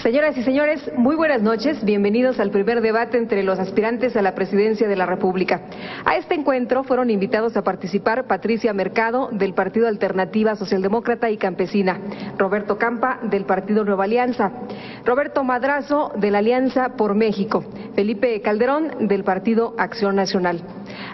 Señoras y señores, muy buenas noches. Bienvenidos al primer debate entre los aspirantes a la presidencia de la República. A este encuentro fueron invitados a participar Patricia Mercado, del Partido Alternativa Socialdemócrata y Campesina, Roberto Campa, del Partido Nueva Alianza, Roberto Madrazo, de la Alianza por México, Felipe Calderón, del Partido Acción Nacional.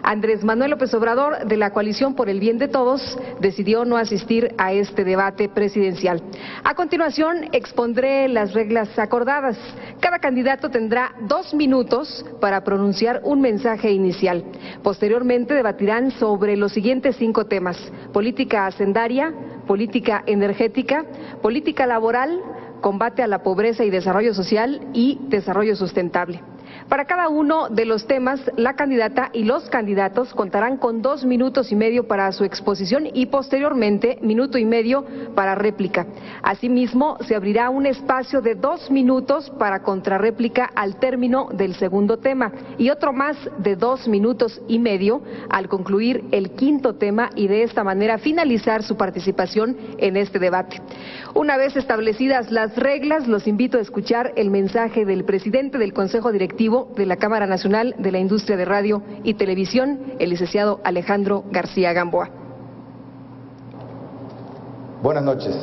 Andrés Manuel López Obrador, de la Coalición por el Bien de Todos, decidió no asistir a este debate presidencial. A continuación, expondré las reglas acordadas. Cada candidato tendrá 2 minutos para pronunciar un mensaje inicial. Posteriormente debatirán sobre los siguientes 5 temas: política hacendaria, política energética, política laboral, combate a la pobreza y desarrollo social y desarrollo sustentable. Para cada uno de los temas, la candidata y los candidatos contarán con 2 minutos y medio para su exposición y posteriormente 1 minuto y medio para réplica. Asimismo, se abrirá un espacio de 2 minutos para contrarréplica al término del segundo tema y otro más de 2 minutos y medio al concluir el quinto tema, y de esta manera finalizar su participación en este debate. Una vez establecidas las reglas, los invito a escuchar el mensaje del presidente del Consejo Directivo de la Cámara Nacional de la Industria de Radio y Televisión, el licenciado Alejandro García Gamboa. Buenas noches.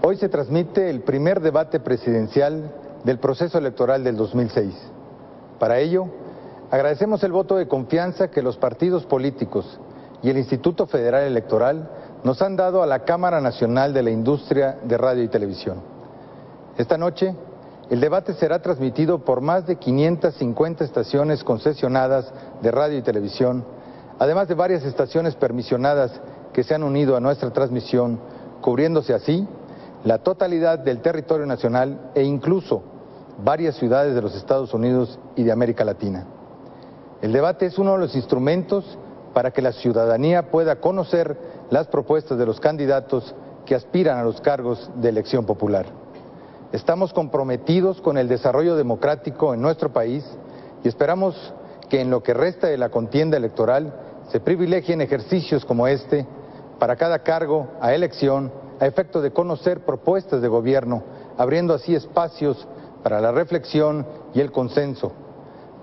Hoy se transmite el primer debate presidencial del proceso electoral del 2006. Para ello, agradecemos el voto de confianza que los partidos políticos y el Instituto Federal Electoral nos han dado a la Cámara Nacional de la Industria de Radio y Televisión. Esta noche, el debate será transmitido por más de 550 estaciones concesionadas de radio y televisión, además de varias estaciones permisionadas que se han unido a nuestra transmisión, cubriéndose así la totalidad del territorio nacional e incluso varias ciudades de los Estados Unidos y de América Latina. El debate es uno de los instrumentos para que la ciudadanía pueda conocer las propuestas de los candidatos que aspiran a los cargos de elección popular. Estamos comprometidos con el desarrollo democrático en nuestro país y esperamos que en lo que resta de la contienda electoral se privilegien ejercicios como este para cada cargo a elección, a efecto de conocer propuestas de gobierno, abriendo así espacios para la reflexión y el consenso,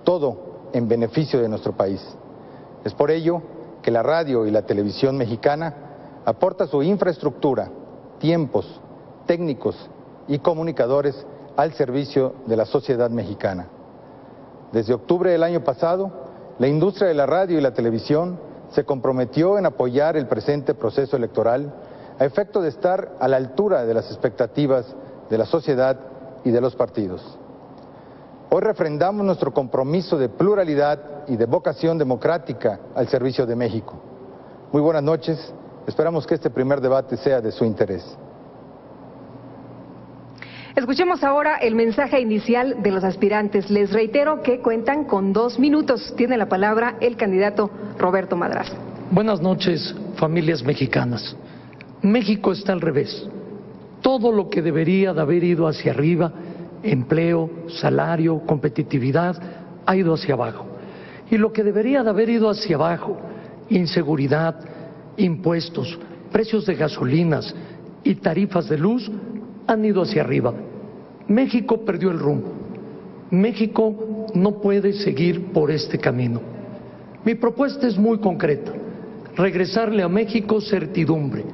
todo en beneficio de nuestro país. Es por ello que la radio y la televisión mexicana aporta su infraestructura, tiempos, técnicos y comunicadores al servicio de la sociedad mexicana. Desde octubre del año pasado, la industria de la radio y la televisión se comprometió en apoyar el presente proceso electoral a efecto de estar a la altura de las expectativas de la sociedad y de los partidos. Hoy refrendamos nuestro compromiso de pluralidad y de vocación democrática al servicio de México. Muy buenas noches, esperamos que este primer debate sea de su interés. Escuchemos ahora el mensaje inicial de los aspirantes. Les reitero que cuentan con 2 minutos. Tiene la palabra el candidato Roberto Madrazo. Buenas noches, familias mexicanas. México está al revés. Todo lo que debería de haber ido hacia arriba, empleo, salario, competitividad, ha ido hacia abajo. Y lo que debería de haber ido hacia abajo, inseguridad, impuestos, precios de gasolinas y tarifas de luz, han ido hacia arriba. México perdió el rumbo. México no puede seguir por este camino. Mi propuesta es muy concreta: regresarle a México certidumbre,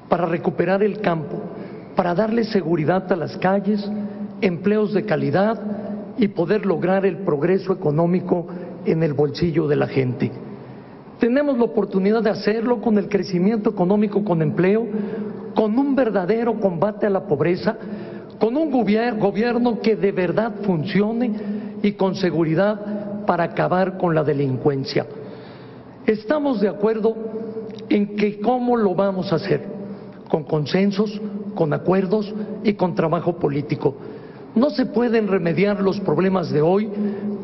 para recuperar el campo, para darle seguridad a las calles, empleos de calidad y poder lograr el progreso económico en el bolsillo de la gente. Tenemos la oportunidad de hacerlo con el crecimiento económico, con empleo, con un verdadero combate a la pobreza, con un gobierno que de verdad funcione y con seguridad para acabar con la delincuencia. Estamos de acuerdo en que cómo lo vamos a hacer, con consensos, con acuerdos y con trabajo político. No se pueden remediar los problemas de hoy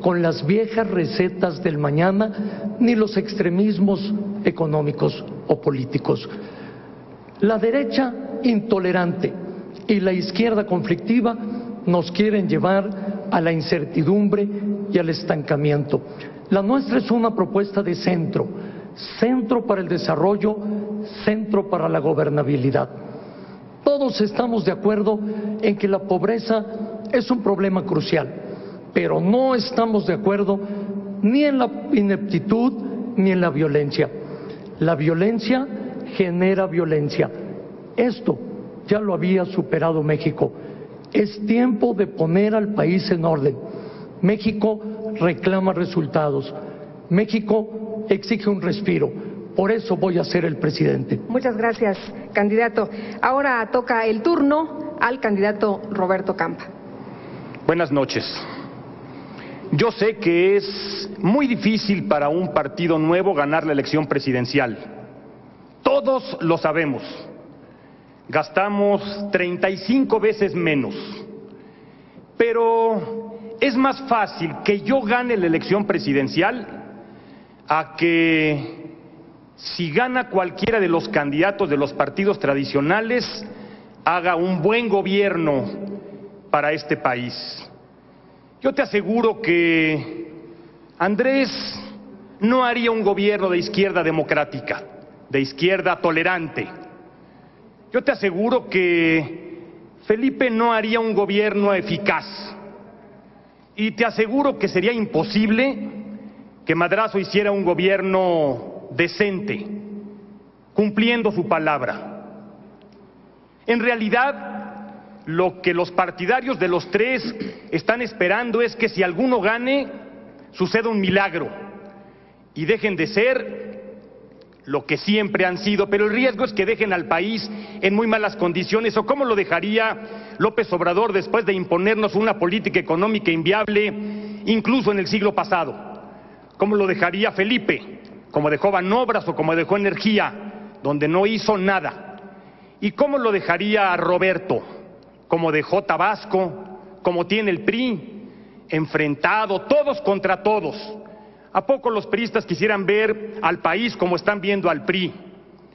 con las viejas recetas del mañana ni los extremismos económicos o políticos. La derecha intolerante y la izquierda conflictiva nos quieren llevar a la incertidumbre y al estancamiento. La nuestra es una propuesta de centro, centro para el desarrollo, centro para la gobernabilidad. Todos estamos de acuerdo en que la pobreza es un problema crucial, pero no estamos de acuerdo ni en la ineptitud ni en la violencia. La violencia genera violencia. Esto ya lo había superado México. Es tiempo de poner al país en orden. México reclama resultados. México exige un respiro. Por eso voy a ser el presidente. Muchas gracias, candidato. Ahora toca el turno al candidato Roberto Campa. Buenas noches. Yo sé que es muy difícil para un partido nuevo ganar la elección presidencial. Todos lo sabemos. Gastamos 35 veces menos. Pero es más fácil que yo gane la elección presidencial a que si gana cualquiera de los candidatos de los partidos tradicionales, haga un buen gobierno para este país. Yo te aseguro que Andrés no haría un gobierno de izquierda democrática, de izquierda tolerante. Yo te aseguro que Felipe no haría un gobierno eficaz. Y te aseguro que sería imposible que Madrazo hiciera un gobierno decente, cumpliendo su palabra. En realidad, lo que los partidarios de los tres están esperando es que si alguno gane, suceda un milagro y dejen de ser lo que siempre han sido, pero el riesgo es que dejen al país en muy malas condiciones. ¿O cómo lo dejaría López Obrador después de imponernos una política económica inviable, incluso en el siglo pasado? ¿Cómo lo dejaría Felipe? Como dejó Banobras o como dejó Energía, donde no hizo nada. ¿Y cómo lo dejaría Roberto? Como dejó Tabasco, como tiene el PRI, enfrentado, todos contra todos. ¿A poco los priistas quisieran ver al país como están viendo al PRI?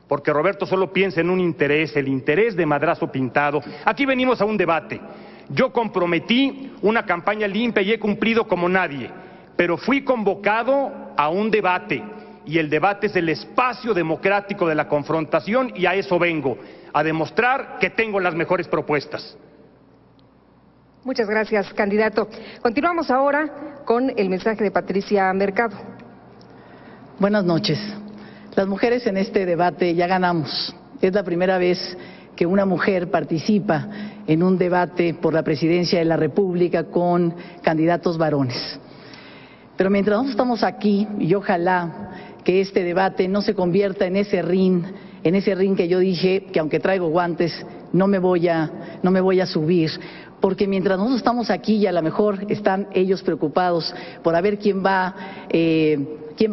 Porque Roberto solo piensa en un interés, el interés de Madrazo pintado. Aquí venimos a un debate. Yo comprometí una campaña limpia y he cumplido como nadie, pero fui convocado a un debate. Y el debate es el espacio democrático de la confrontación y a eso vengo, a demostrar que tengo las mejores propuestas. Muchas gracias, candidato. Continuamos ahora con el mensaje de Patricia Mercado. Buenas noches. Las mujeres en este debate ya ganamos. Es la primera vez que una mujer participa en un debate por la presidencia de la República con candidatos varones. Pero mientras nosotros estamos aquí, y ojalá que este debate no se convierta en ese ring que yo dije que aunque traigo guantes no me voy a subir, porque mientras nosotros estamos aquí y a lo mejor están ellos preocupados por a ver quién va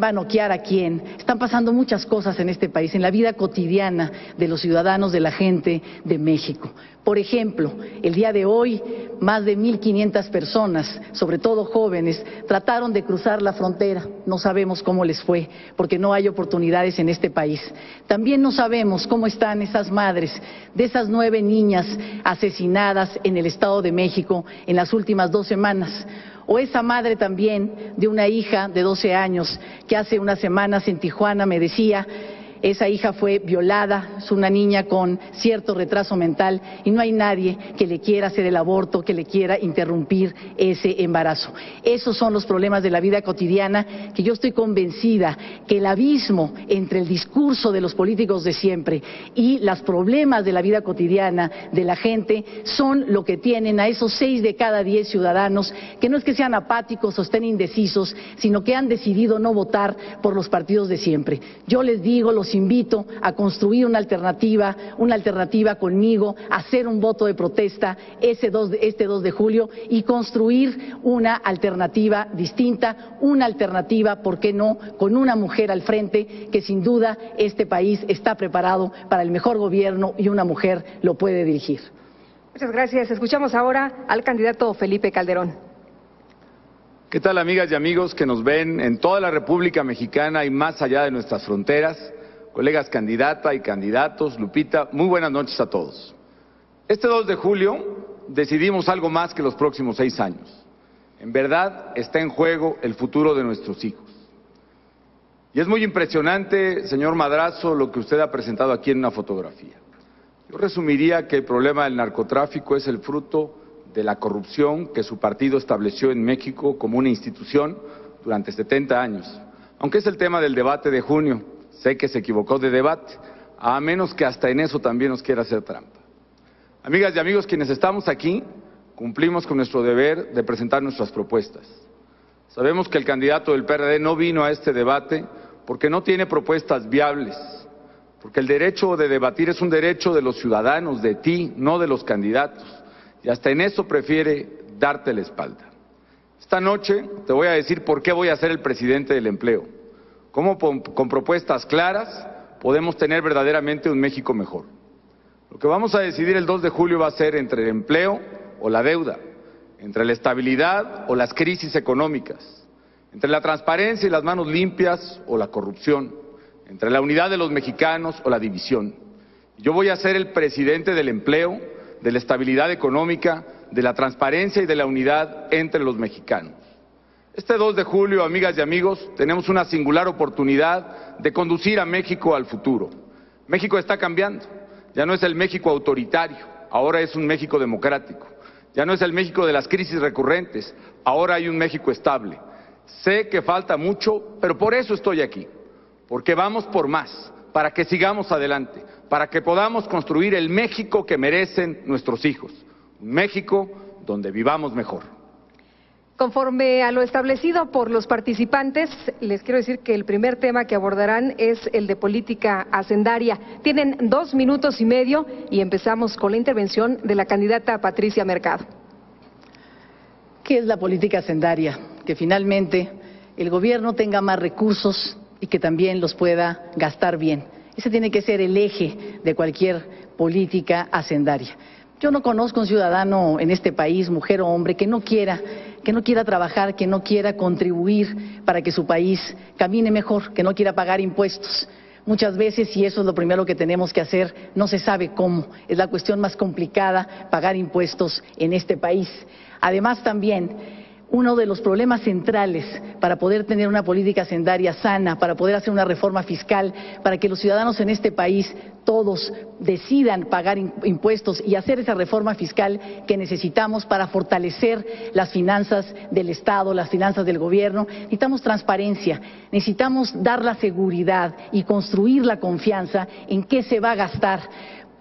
a noquear a quién, están pasando muchas cosas en este país, en la vida cotidiana de los ciudadanos, de la gente de México. Por ejemplo, el día de hoy, más de 1,500 personas, sobre todo jóvenes, trataron de cruzar la frontera. No sabemos cómo les fue, porque no hay oportunidades en este país. También no sabemos cómo están esas madres de esas 9 niñas asesinadas en el Estado de México en las últimas 2 semanas. O esa madre también de una hija de 12 años que hace unas semanas en Tijuana me decía, esa hija fue violada, es una niña con cierto retraso mental y no hay nadie que le quiera hacer el aborto, que le quiera interrumpir ese embarazo. Esos son los problemas de la vida cotidiana que yo estoy convencida que el abismo entre el discurso de los políticos de siempre y los problemas de la vida cotidiana de la gente son lo que tienen a esos 6 de cada 10 ciudadanos que no es que sean apáticos o estén indecisos, sino que han decidido no votar por los partidos de siempre. Yo les digo, los invito a construir una alternativa conmigo, a hacer un voto de protesta este 2 de julio y construir una alternativa distinta, una alternativa, ¿por qué no?, con una mujer al frente, que sin duda este país está preparado para el mejor gobierno y una mujer lo puede dirigir. Muchas gracias. Escuchamos ahora al candidato Felipe Calderón. ¿Qué tal, amigas y amigos que nos ven en toda la República Mexicana y más allá de nuestras fronteras? Colegas candidata y candidatos, Lupita, muy buenas noches a todos. Este 2 de julio decidimos algo más que los próximos 6 años. En verdad está en juego el futuro de nuestros hijos. Y es muy impresionante, señor Madrazo, lo que usted ha presentado aquí en una fotografía. Yo resumiría que el problema del narcotráfico es el fruto de la corrupción que su partido estableció en México como una institución durante 70 años. Aunque es el tema del debate de junio, sé que se equivocó de debate, a menos que hasta en eso también nos quiera hacer trampa. Amigas y amigos, quienes estamos aquí, cumplimos con nuestro deber de presentar nuestras propuestas. Sabemos que el candidato del PRD no vino a este debate porque no tiene propuestas viables, porque el derecho de debatir es un derecho de los ciudadanos, de ti, no de los candidatos, y hasta en eso prefiere darte la espalda. Esta noche te voy a decir por qué voy a ser el presidente del empleo, cómo con propuestas claras podemos tener verdaderamente un México mejor. Lo que vamos a decidir el 2 de julio va a ser entre el empleo o la deuda, entre la estabilidad o las crisis económicas, entre la transparencia y las manos limpias o la corrupción, entre la unidad de los mexicanos o la división. Yo voy a ser el presidente del empleo, de la estabilidad económica, de la transparencia y de la unidad entre los mexicanos. Este 2 de julio, amigas y amigos, tenemos una singular oportunidad de conducir a México al futuro. México está cambiando, ya no es el México autoritario, ahora es un México democrático. Ya no es el México de las crisis recurrentes, ahora hay un México estable. Sé que falta mucho, pero por eso estoy aquí, porque vamos por más, para que sigamos adelante, para que podamos construir el México que merecen nuestros hijos, un México donde vivamos mejor. Conforme a lo establecido por los participantes, les quiero decir que el primer tema que abordarán es el de política hacendaria. Tienen 2 minutos y medio y empezamos con la intervención de la candidata Patricia Mercado. ¿Qué es la política hacendaria? Que finalmente el gobierno tenga más recursos y que también los pueda gastar bien. Ese tiene que ser el eje de cualquier política hacendaria. Yo no conozco un ciudadano en este país, mujer o hombre, que no quiera trabajar, que no quiera contribuir para que su país camine mejor, que no quiera pagar impuestos. Muchas veces, y eso es lo primero que tenemos que hacer, no se sabe cómo. Es la cuestión más complicada, pagar impuestos en este país. Además, también, uno de los problemas centrales para poder tener una política hacendaria sana, para poder hacer una reforma fiscal, para que los ciudadanos en este país todos decidan pagar impuestos y hacer esa reforma fiscal que necesitamos para fortalecer las finanzas del Estado, las finanzas del gobierno. Necesitamos transparencia, necesitamos dar la seguridad y construir la confianza en qué se va a gastar.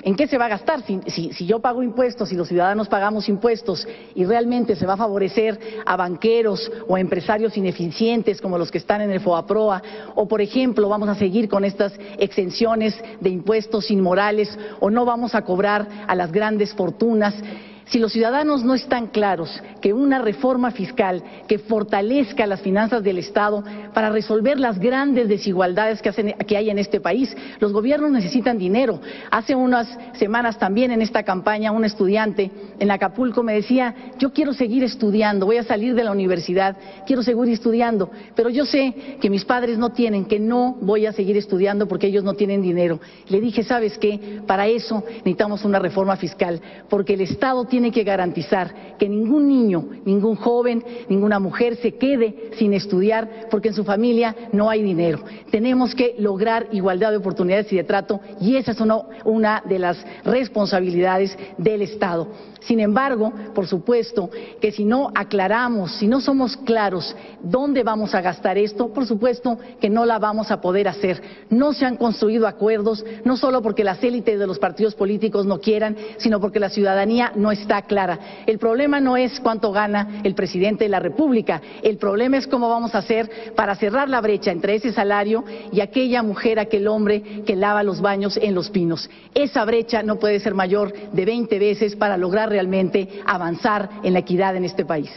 ¿En qué se va a gastar? Si yo pago impuestos y los ciudadanos pagamos impuestos y realmente se va a favorecer a banqueros o a empresarios ineficientes como los que están en el FOBAPROA, o por ejemplo vamos a seguir con estas exenciones de impuestos inmorales o no vamos a cobrar a las grandes fortunas. Si los ciudadanos no están claros que una reforma fiscal que fortalezca las finanzas del Estado para resolver las grandes desigualdades que hay en este país, los gobiernos necesitan dinero. Hace unas semanas también en esta campaña un estudiante en Acapulco me decía, yo quiero seguir estudiando, voy a salir de la universidad, quiero seguir estudiando, pero yo sé que mis padres no tienen, que no voy a seguir estudiando porque ellos no tienen dinero. Le dije, ¿sabes qué? Para eso necesitamos una reforma fiscal, porque el Estado tiene que garantizar que ningún niño, ningún joven, ninguna mujer se quede sin estudiar porque en su familia no hay dinero. Tenemos que lograr igualdad de oportunidades y de trato y esa es una de las responsabilidades del Estado. Sin embargo, por supuesto que si no aclaramos, si no somos claros dónde vamos a gastar esto, por supuesto que no la vamos a poder hacer. No se han construido acuerdos, no solo porque las élites de los partidos políticos no quieran, sino porque la ciudadanía no está clara. El problema no es cuánto gana el presidente de la República, el problema es cómo vamos a hacer para cerrar la brecha entre ese salario y aquella mujer, aquel hombre que lava los baños en Los Pinos. Esa brecha no puede ser mayor de 20 veces para lograr realmente avanzar en la equidad en este país.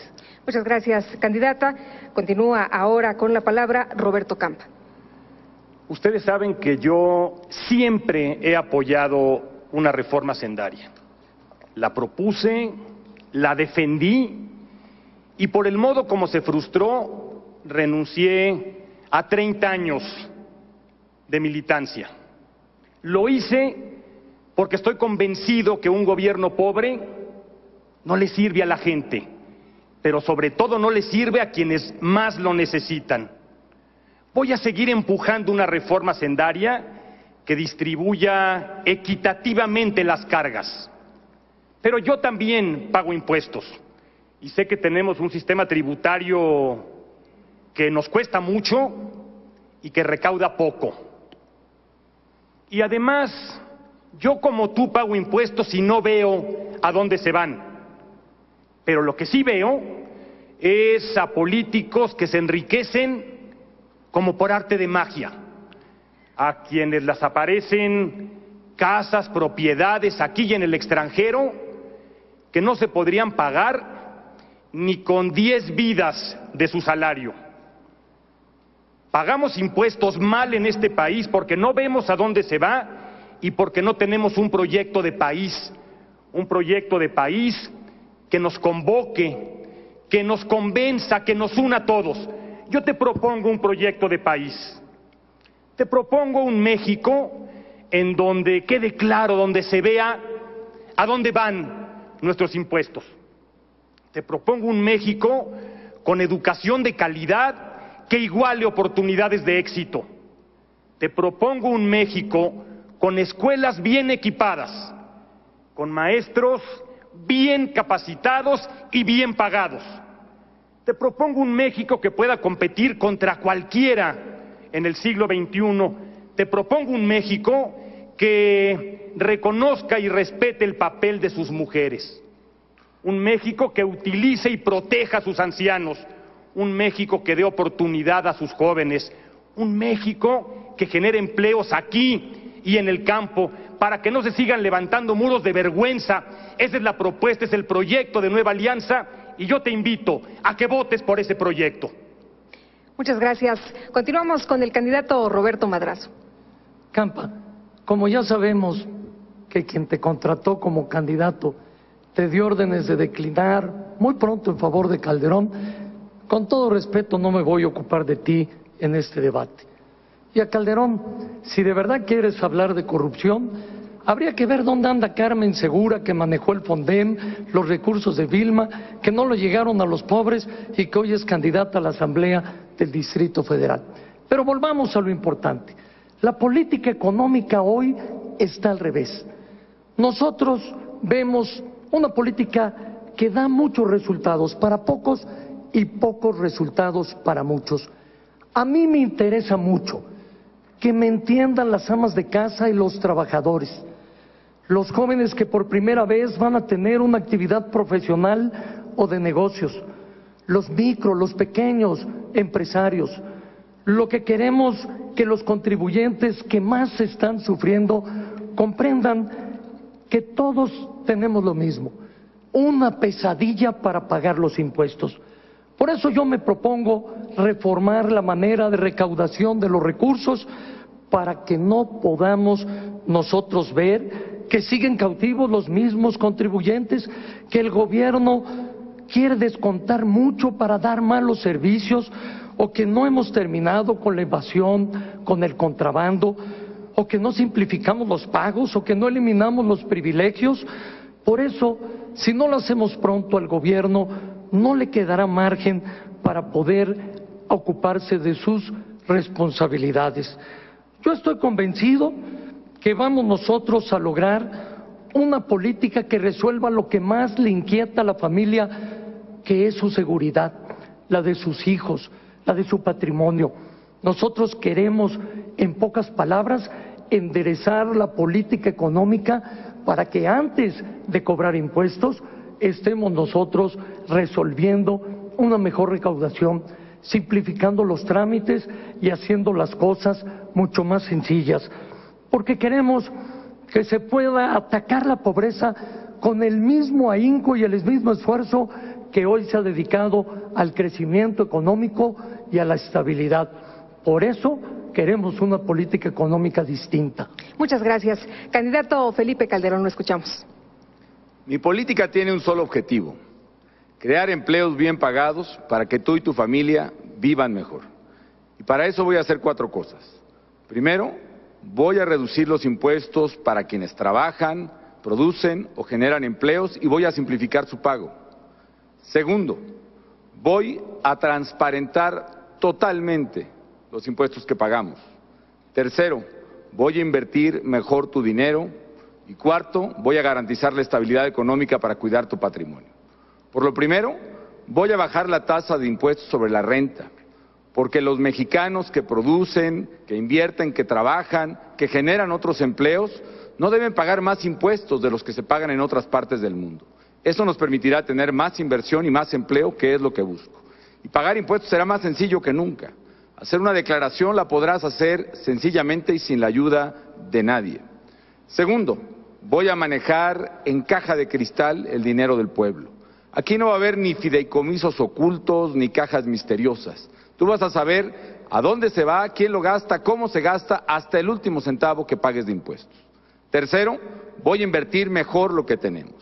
Muchas gracias, candidata. Continúa ahora con la palabra Roberto Campa. Ustedes saben que yo siempre he apoyado una reforma hacendaria. La propuse, la defendí y por el modo como se frustró, renuncié a 30 años de militancia. Lo hice porque estoy convencido que un gobierno pobre no le sirve a la gente, pero sobre todo no le sirve a quienes más lo necesitan. Voy a seguir empujando una reforma hacendaria que distribuya equitativamente las cargas. Pero yo también pago impuestos y sé que tenemos un sistema tributario que nos cuesta mucho y que recauda poco. Y además, yo como tú pago impuestos y no veo a dónde se van. Pero lo que sí veo es a políticos que se enriquecen como por arte de magia, a quienes les aparecen casas, propiedades aquí y en el extranjero que no se podrían pagar ni con 10 vidas de su salario. Pagamos impuestos mal en este país porque no vemos a dónde se va y porque no tenemos un proyecto de país que nos convoque, que nos convenza, que nos una a todos. Yo te propongo un proyecto de país. Te propongo un México en donde quede claro, donde se vea a dónde van nuestros impuestos. Te propongo un México con educación de calidad que iguale oportunidades de éxito. Te propongo un México con escuelas bien equipadas, con maestros bien capacitados y bien pagados. Te propongo un México que pueda competir contra cualquiera en el siglo XXI. Te propongo un México que reconozca y respete el papel de sus mujeres. Un México que utilice y proteja a sus ancianos. Un México que dé oportunidad a sus jóvenes. Un México que genere empleos aquí y en el campo para que no se sigan levantando muros de vergüenza. Esa es la propuesta, es el proyecto de Nueva Alianza y yo te invito a que votes por ese proyecto. Muchas gracias. Continuamos con el candidato Roberto Madrazo. Campa, como ya sabemos que quien te contrató como candidato te dio órdenes de declinar muy pronto en favor de Calderón, con todo respeto no me voy a ocupar de ti en este debate. Y a Calderón, si de verdad quieres hablar de corrupción, habría que ver dónde anda Carmen Segura, que manejó el Fondem, los recursos de Vilma, que no le llegaron a los pobres y que hoy es candidata a la Asamblea del Distrito Federal. Pero volvamos a lo importante. La política económica hoy está al revés. Nosotros vemos una política que da muchos resultados para pocos y pocos resultados para muchos. A mí me interesa mucho que me entiendan las amas de casa y los trabajadores, los jóvenes que por primera vez van a tener una actividad profesional o de negocios, los micro, los pequeños empresarios. Lo que queremos que los contribuyentes que más están sufriendo comprendan que todos tenemos lo mismo, una pesadilla para pagar los impuestos. Por eso yo me propongo reformar la manera de recaudación de los recursos para que no podamos nosotros ver que siguen cautivos los mismos contribuyentes, que el gobierno quiere descontar mucho para dar malos servicios, o que no hemos terminado con la evasión, con el contrabando, o que no simplificamos los pagos, o que no eliminamos los privilegios. Por eso, si no lo hacemos pronto, al gobierno no le quedará margen para poder ocuparse de sus responsabilidades. Yo estoy convencido que vamos nosotros a lograr una política que resuelva lo que más le inquieta a la familia, que es su seguridad, la de sus hijos, la de su patrimonio. Nosotros queremos, en pocas palabras, enderezar la política económica para que antes de cobrar impuestos estemos nosotros resolviendo una mejor recaudación, simplificando los trámites y haciendo las cosas mucho más sencillas, porque queremos que se pueda atacar la pobreza con el mismo ahínco y el mismo esfuerzo que hoy se ha dedicado al crecimiento económico y a la estabilidad. Por eso queremos una política económica distinta. Muchas gracias. Candidato Felipe Calderón, lo escuchamos. Mi política tiene un solo objetivo: crear empleos bien pagados para que tú y tu familia vivan mejor. Y para eso voy a hacer 4 cosas. Primero, voy a reducir los impuestos para quienes trabajan, producen o generan empleos y voy a simplificar su pago. Segundo, voy a transparentar totalmente los impuestos que pagamos. Tercero, voy a invertir mejor tu dinero. Y cuarto, voy a garantizar la estabilidad económica para cuidar tu patrimonio. Por lo primero, voy a bajar la tasa de impuestos sobre la renta, porque los mexicanos que producen, que invierten, que trabajan, que generan otros empleos, no deben pagar más impuestos de los que se pagan en otras partes del mundo. Eso nos permitirá tener más inversión y más empleo, que es lo que busco. Y pagar impuestos será más sencillo que nunca. Hacer una declaración la podrás hacer sencillamente y sin la ayuda de nadie. Segundo, voy a manejar en caja de cristal el dinero del pueblo. Aquí no va a haber ni fideicomisos ocultos ni cajas misteriosas. Tú vas a saber a dónde se va, quién lo gasta, cómo se gasta, hasta el último centavo que pagues de impuestos. Tercero, voy a invertir mejor lo que tenemos.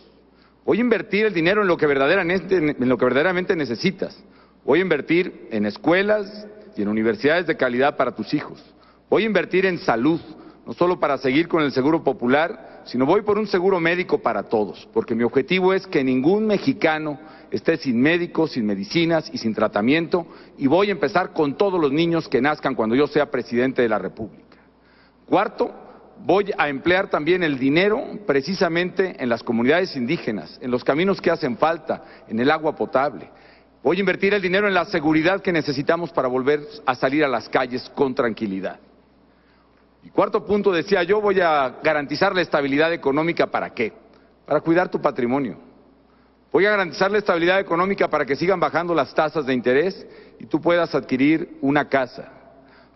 Voy a invertir el dinero en lo que verdaderamente necesitas. Voy a invertir en escuelas y en universidades de calidad para tus hijos. Voy a invertir en salud, no solo para seguir con el seguro popular, sino voy por un seguro médico para todos, porque mi objetivo es que ningún mexicano esté sin médicos, sin medicinas y sin tratamiento, y voy a empezar con todos los niños que nazcan cuando yo sea presidente de la República. Cuarto, voy a emplear también el dinero precisamente en las comunidades indígenas, en los caminos que hacen falta, en el agua potable. Voy a invertir el dinero en la seguridad que necesitamos para volver a salir a las calles con tranquilidad. Y cuarto punto, decía yo, voy a garantizar la estabilidad económica. ¿Para qué? Para cuidar tu patrimonio. Voy a garantizar la estabilidad económica para que sigan bajando las tasas de interés y tú puedas adquirir una casa,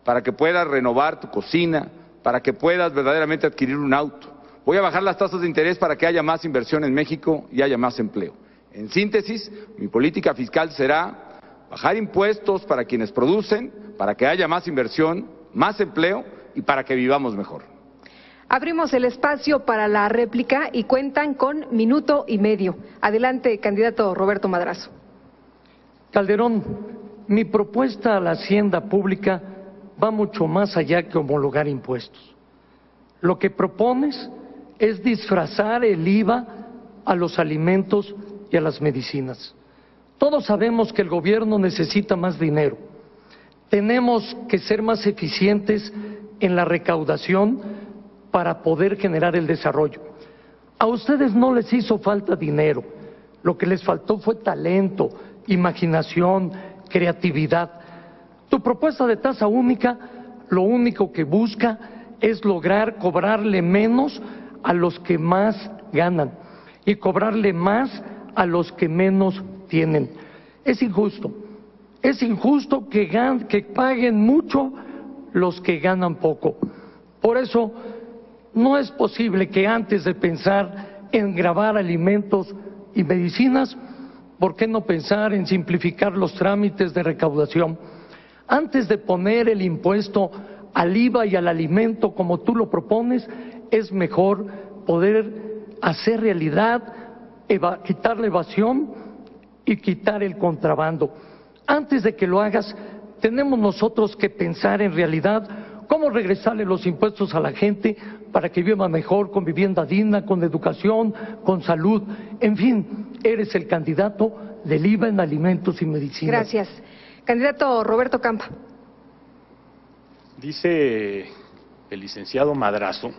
para que puedas renovar tu cocina, para que puedas verdaderamente adquirir un auto. Voy a bajar las tasas de interés para que haya más inversión en México y haya más empleo. En síntesis, mi política fiscal será bajar impuestos para quienes producen, para que haya más inversión, más empleo y para que vivamos mejor. Abrimos el espacio para la réplica y cuentan con minuto y medio. Adelante, candidato Roberto Madrazo. Calderón, mi propuesta a la hacienda pública va mucho más allá que homologar impuestos. Lo que propones es disfrazar el IVA a los alimentos y a las medicinas. Todos sabemos que el gobierno necesita más dinero. Tenemos que ser más eficientes en la recaudación para poder generar el desarrollo. A ustedes no les hizo falta dinero, lo que les faltó fue talento, imaginación, creatividad. Tu propuesta de tasa única lo único que busca es lograr cobrarle menos a los que más ganan y cobrarle más a los que menos tienen. Es injusto que paguen mucho los que ganan poco. Por eso no es posible que antes de pensar en gravar alimentos y medicinas, ¿por qué no pensar en simplificar los trámites de recaudación? Antes de poner el impuesto al IVA y al alimento como tú lo propones, es mejor poder hacer realidad, quitar la evasión y quitar el contrabando. Antes de que lo hagas, tenemos nosotros que pensar en realidad cómo regresarle los impuestos a la gente para que viva mejor, con vivienda digna, con educación, con salud. En fin, eres el candidato del IVA en alimentos y medicinas. Gracias. Candidato Roberto Campa. Dice el licenciado Madrazo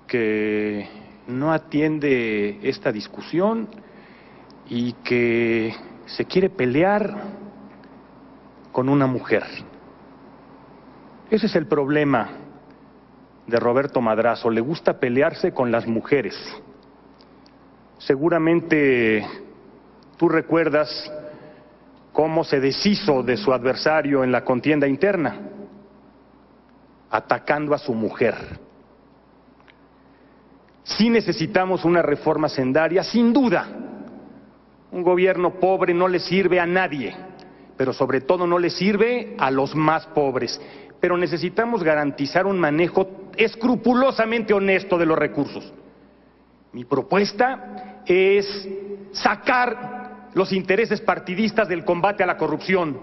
que no atiende esta discusión y que se quiere pelear con una mujer. Ese es el problema de Roberto Madrazo, le gusta pelearse con las mujeres. Seguramente tú recuerdas cómo se deshizo de su adversario en la contienda interna, atacando a su mujer. Sí necesitamos una reforma sendaria, sin duda. Un gobierno pobre no le sirve a nadie, pero sobre todo no le sirve a los más pobres. Pero necesitamos garantizar un manejo escrupulosamente honesto de los recursos. Mi propuesta es sacar los intereses partidistas del combate a la corrupción.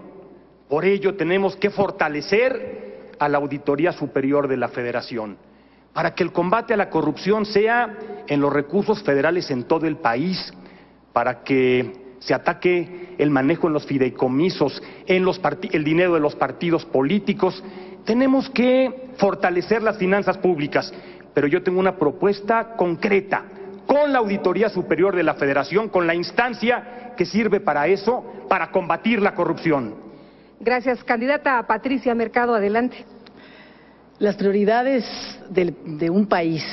Por ello tenemos que fortalecer a la Auditoría Superior de la Federación, para que el combate a la corrupción sea en los recursos federales en todo el país, para que se ataque el manejo en los fideicomisos, el dinero de los partidos políticos. Tenemos que fortalecer las finanzas públicas, pero yo tengo una propuesta concreta con la Auditoría Superior de la Federación, con la instancia que sirve para eso, para combatir la corrupción. Gracias. Candidata Patricia Mercado, adelante. Las prioridades de un país,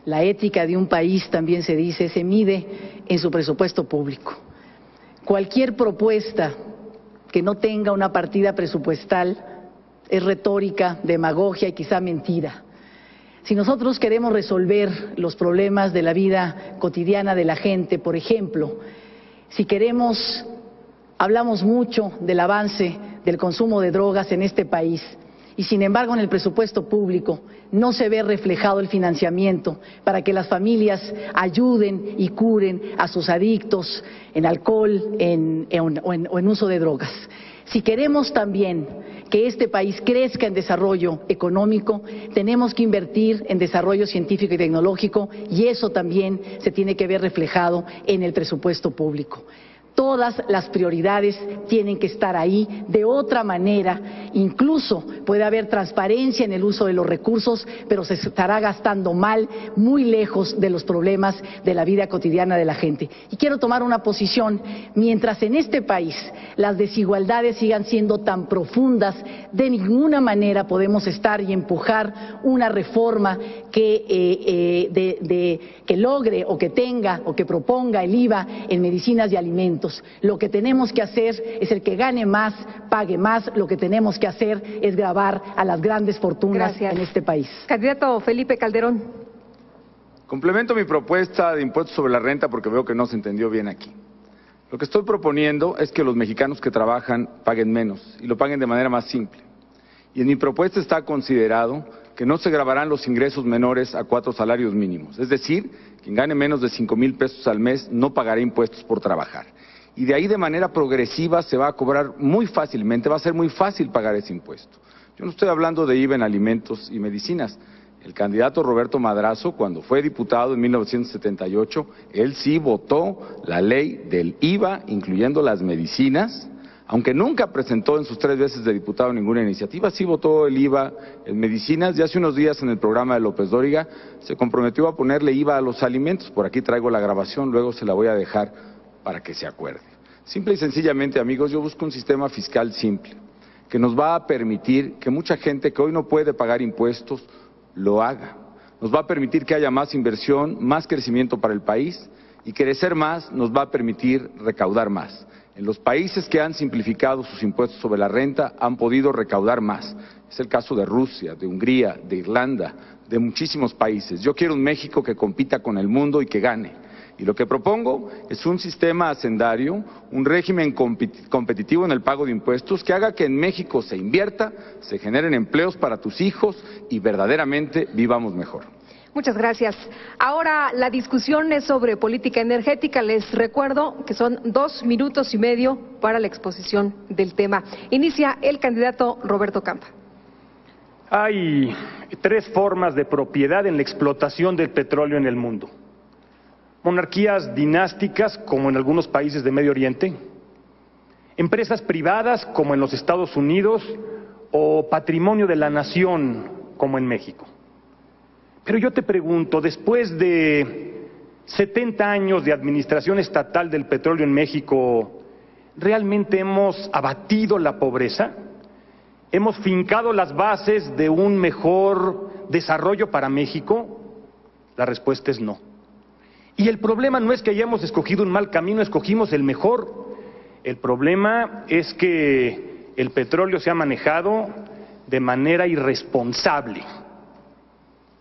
la ética de un país también se dice, se mide en su presupuesto público. Cualquier propuesta que no tenga una partida presupuestal es retórica, demagogia y quizá mentira. Si nosotros queremos resolver los problemas de la vida cotidiana de la gente, por ejemplo, si queremos, hablamos mucho del avance del consumo de drogas en este país, y sin embargo en el presupuesto público no se ve reflejado el financiamiento para que las familias ayuden y curen a sus adictos en alcohol o en uso de drogas. Si queremos también que este país crezca en desarrollo económico, tenemos que invertir en desarrollo científico y tecnológico, y eso también se tiene que ver reflejado en el presupuesto público. Todas las prioridades tienen que estar ahí. De otra manera, incluso puede haber transparencia en el uso de los recursos, pero se estará gastando mal, muy lejos de los problemas de la vida cotidiana de la gente. Y quiero tomar una posición: mientras en este país las desigualdades sigan siendo tan profundas, de ninguna manera podemos estar y empujar una reforma que logre o que tenga o que proponga el IVA en medicinas y alimentos. Lo que tenemos que hacer es el que gane más, pague más. Lo que tenemos que hacer es gravar a las grandes fortunas en este país. Candidato Felipe Calderón. Complemento mi propuesta de impuestos sobre la renta porque veo que no se entendió bien aquí. Lo que estoy proponiendo es que los mexicanos que trabajan paguen menos y lo paguen de manera más simple. Y en mi propuesta está considerado que no se gravarán los ingresos menores a 4 salarios mínimos. Es decir, quien gane menos de 5,000 pesos al mes no pagará impuestos por trabajar. Y de ahí de manera progresiva se va a cobrar muy fácilmente, va a ser muy fácil pagar ese impuesto. Yo no estoy hablando de IVA en alimentos y medicinas. El candidato Roberto Madrazo, cuando fue diputado en 1978, él sí votó la ley del IVA, incluyendo las medicinas, aunque nunca presentó en sus 3 veces de diputado ninguna iniciativa, sí votó el IVA en medicinas, y hace unos días en el programa de López Dóriga se comprometió a ponerle IVA a los alimentos. Por aquí traigo la grabación, luego se la voy a dejar para que se acuerde. Simple y sencillamente, amigos, yo busco un sistema fiscal simple, que nos va a permitir que mucha gente que hoy no puede pagar impuestos, lo haga. Nos va a permitir que haya más inversión, más crecimiento para el país, y crecer más nos va a permitir recaudar más. En los países que han simplificado sus impuestos sobre la renta han podido recaudar más. Es el caso de Rusia, de Hungría, de Irlanda, de muchísimos países. Yo quiero un México que compita con el mundo y que gane. Y lo que propongo es un sistema hacendario, un régimen competitivo en el pago de impuestos que haga que en México se invierta, se generen empleos para tus hijos y verdaderamente vivamos mejor. Muchas gracias. Ahora la discusión es sobre política energética. Les recuerdo que son 2 minutos y medio para la exposición del tema. Inicia el candidato Roberto Campa. Hay 3 formas de propiedad en la explotación del petróleo en el mundo. Monarquías dinásticas, como en algunos países de Medio Oriente, empresas privadas, como en los Estados Unidos, o patrimonio de la nación, como en México. Pero yo te pregunto, después de 70 años de administración estatal del petróleo en México, ¿realmente hemos abatido la pobreza? ¿Hemos fincado las bases de un mejor desarrollo para México? La respuesta es no. Y el problema no es que hayamos escogido un mal camino, escogimos el mejor. El problema es que el petróleo se ha manejado de manera irresponsable.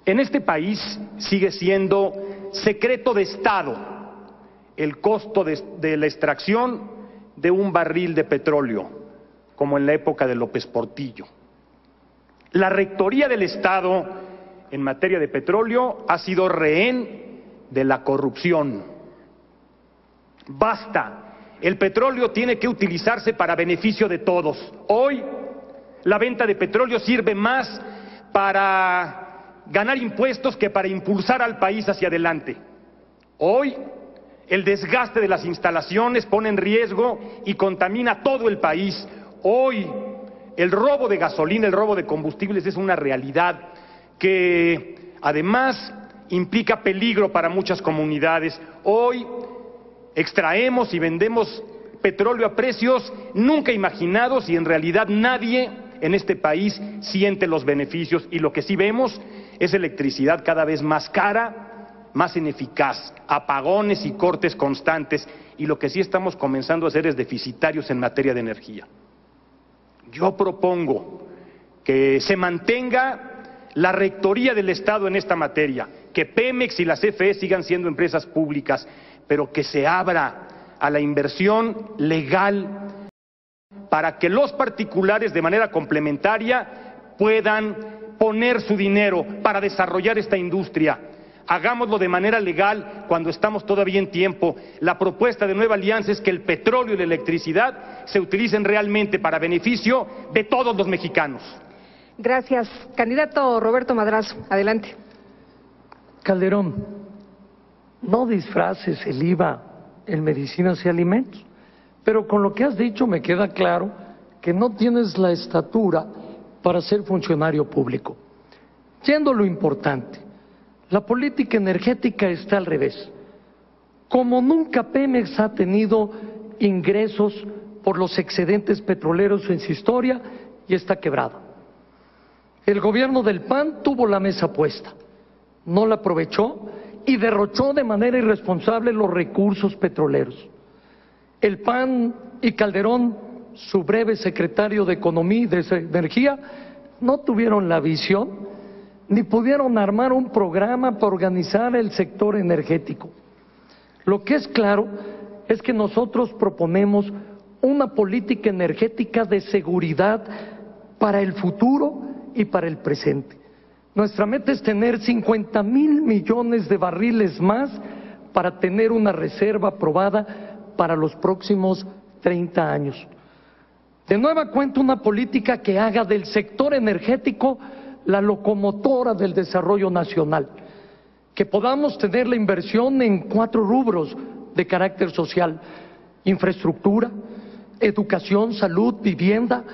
En este país sigue siendo secreto de Estado el costo de la extracción de un barril de petróleo, como en la época de López Portillo. La Rectoría del Estado en materia de petróleo ha sido rehén de la corrupción. Basta. El petróleo tiene que utilizarse para beneficio de todos. Hoy la venta de petróleo sirve más para ganar impuestos que para impulsar al país hacia adelante. Hoy el desgaste de las instalaciones pone en riesgo y contamina todo el país. Hoy el robo de gasolina, el robo de combustibles es una realidad que además implica peligro para muchas comunidades. Hoy extraemos y vendemos petróleo a precios nunca imaginados y en realidad nadie en este país siente los beneficios, y lo que sí vemos es electricidad cada vez más cara, más ineficaz, apagones y cortes constantes, y lo que sí estamos comenzando a hacer es deficitarios en materia de energía. Yo propongo que se mantenga la rectoría del Estado en esta materia, que Pemex y la CFE sigan siendo empresas públicas, pero que se abra a la inversión legal para que los particulares de manera complementaria puedan poner su dinero para desarrollar esta industria. Hagámoslo de manera legal cuando estamos todavía en tiempo. La propuesta de Nueva Alianza es que el petróleo y la electricidad se utilicen realmente para beneficio de todos los mexicanos. Gracias. Candidato Roberto Madrazo, adelante. Calderón, no disfraces el IVA en medicinas y alimentos, pero con lo que has dicho me queda claro que no tienes la estatura para ser funcionario público. Yendo a lo importante, la política energética está al revés. Como nunca Pemex ha tenido ingresos por los excedentes petroleros en su historia y está quebrado. El gobierno del PAN tuvo la mesa puesta, no la aprovechó y derrochó de manera irresponsable los recursos petroleros. El PAN y Calderón, su breve secretario de Economía y de Energía, no tuvieron la visión ni pudieron armar un programa para organizar el sector energético. Lo que es claro es que nosotros proponemos una política energética de seguridad para el futuro y para el presente. Nuestra meta es tener 50,000 millones de barriles más para tener una reserva aprobada para los próximos 30 años. De nueva cuenta, una política que haga del sector energético la locomotora del desarrollo nacional, que podamos tener la inversión en 4 rubros de carácter social: infraestructura, educación, salud, vivienda,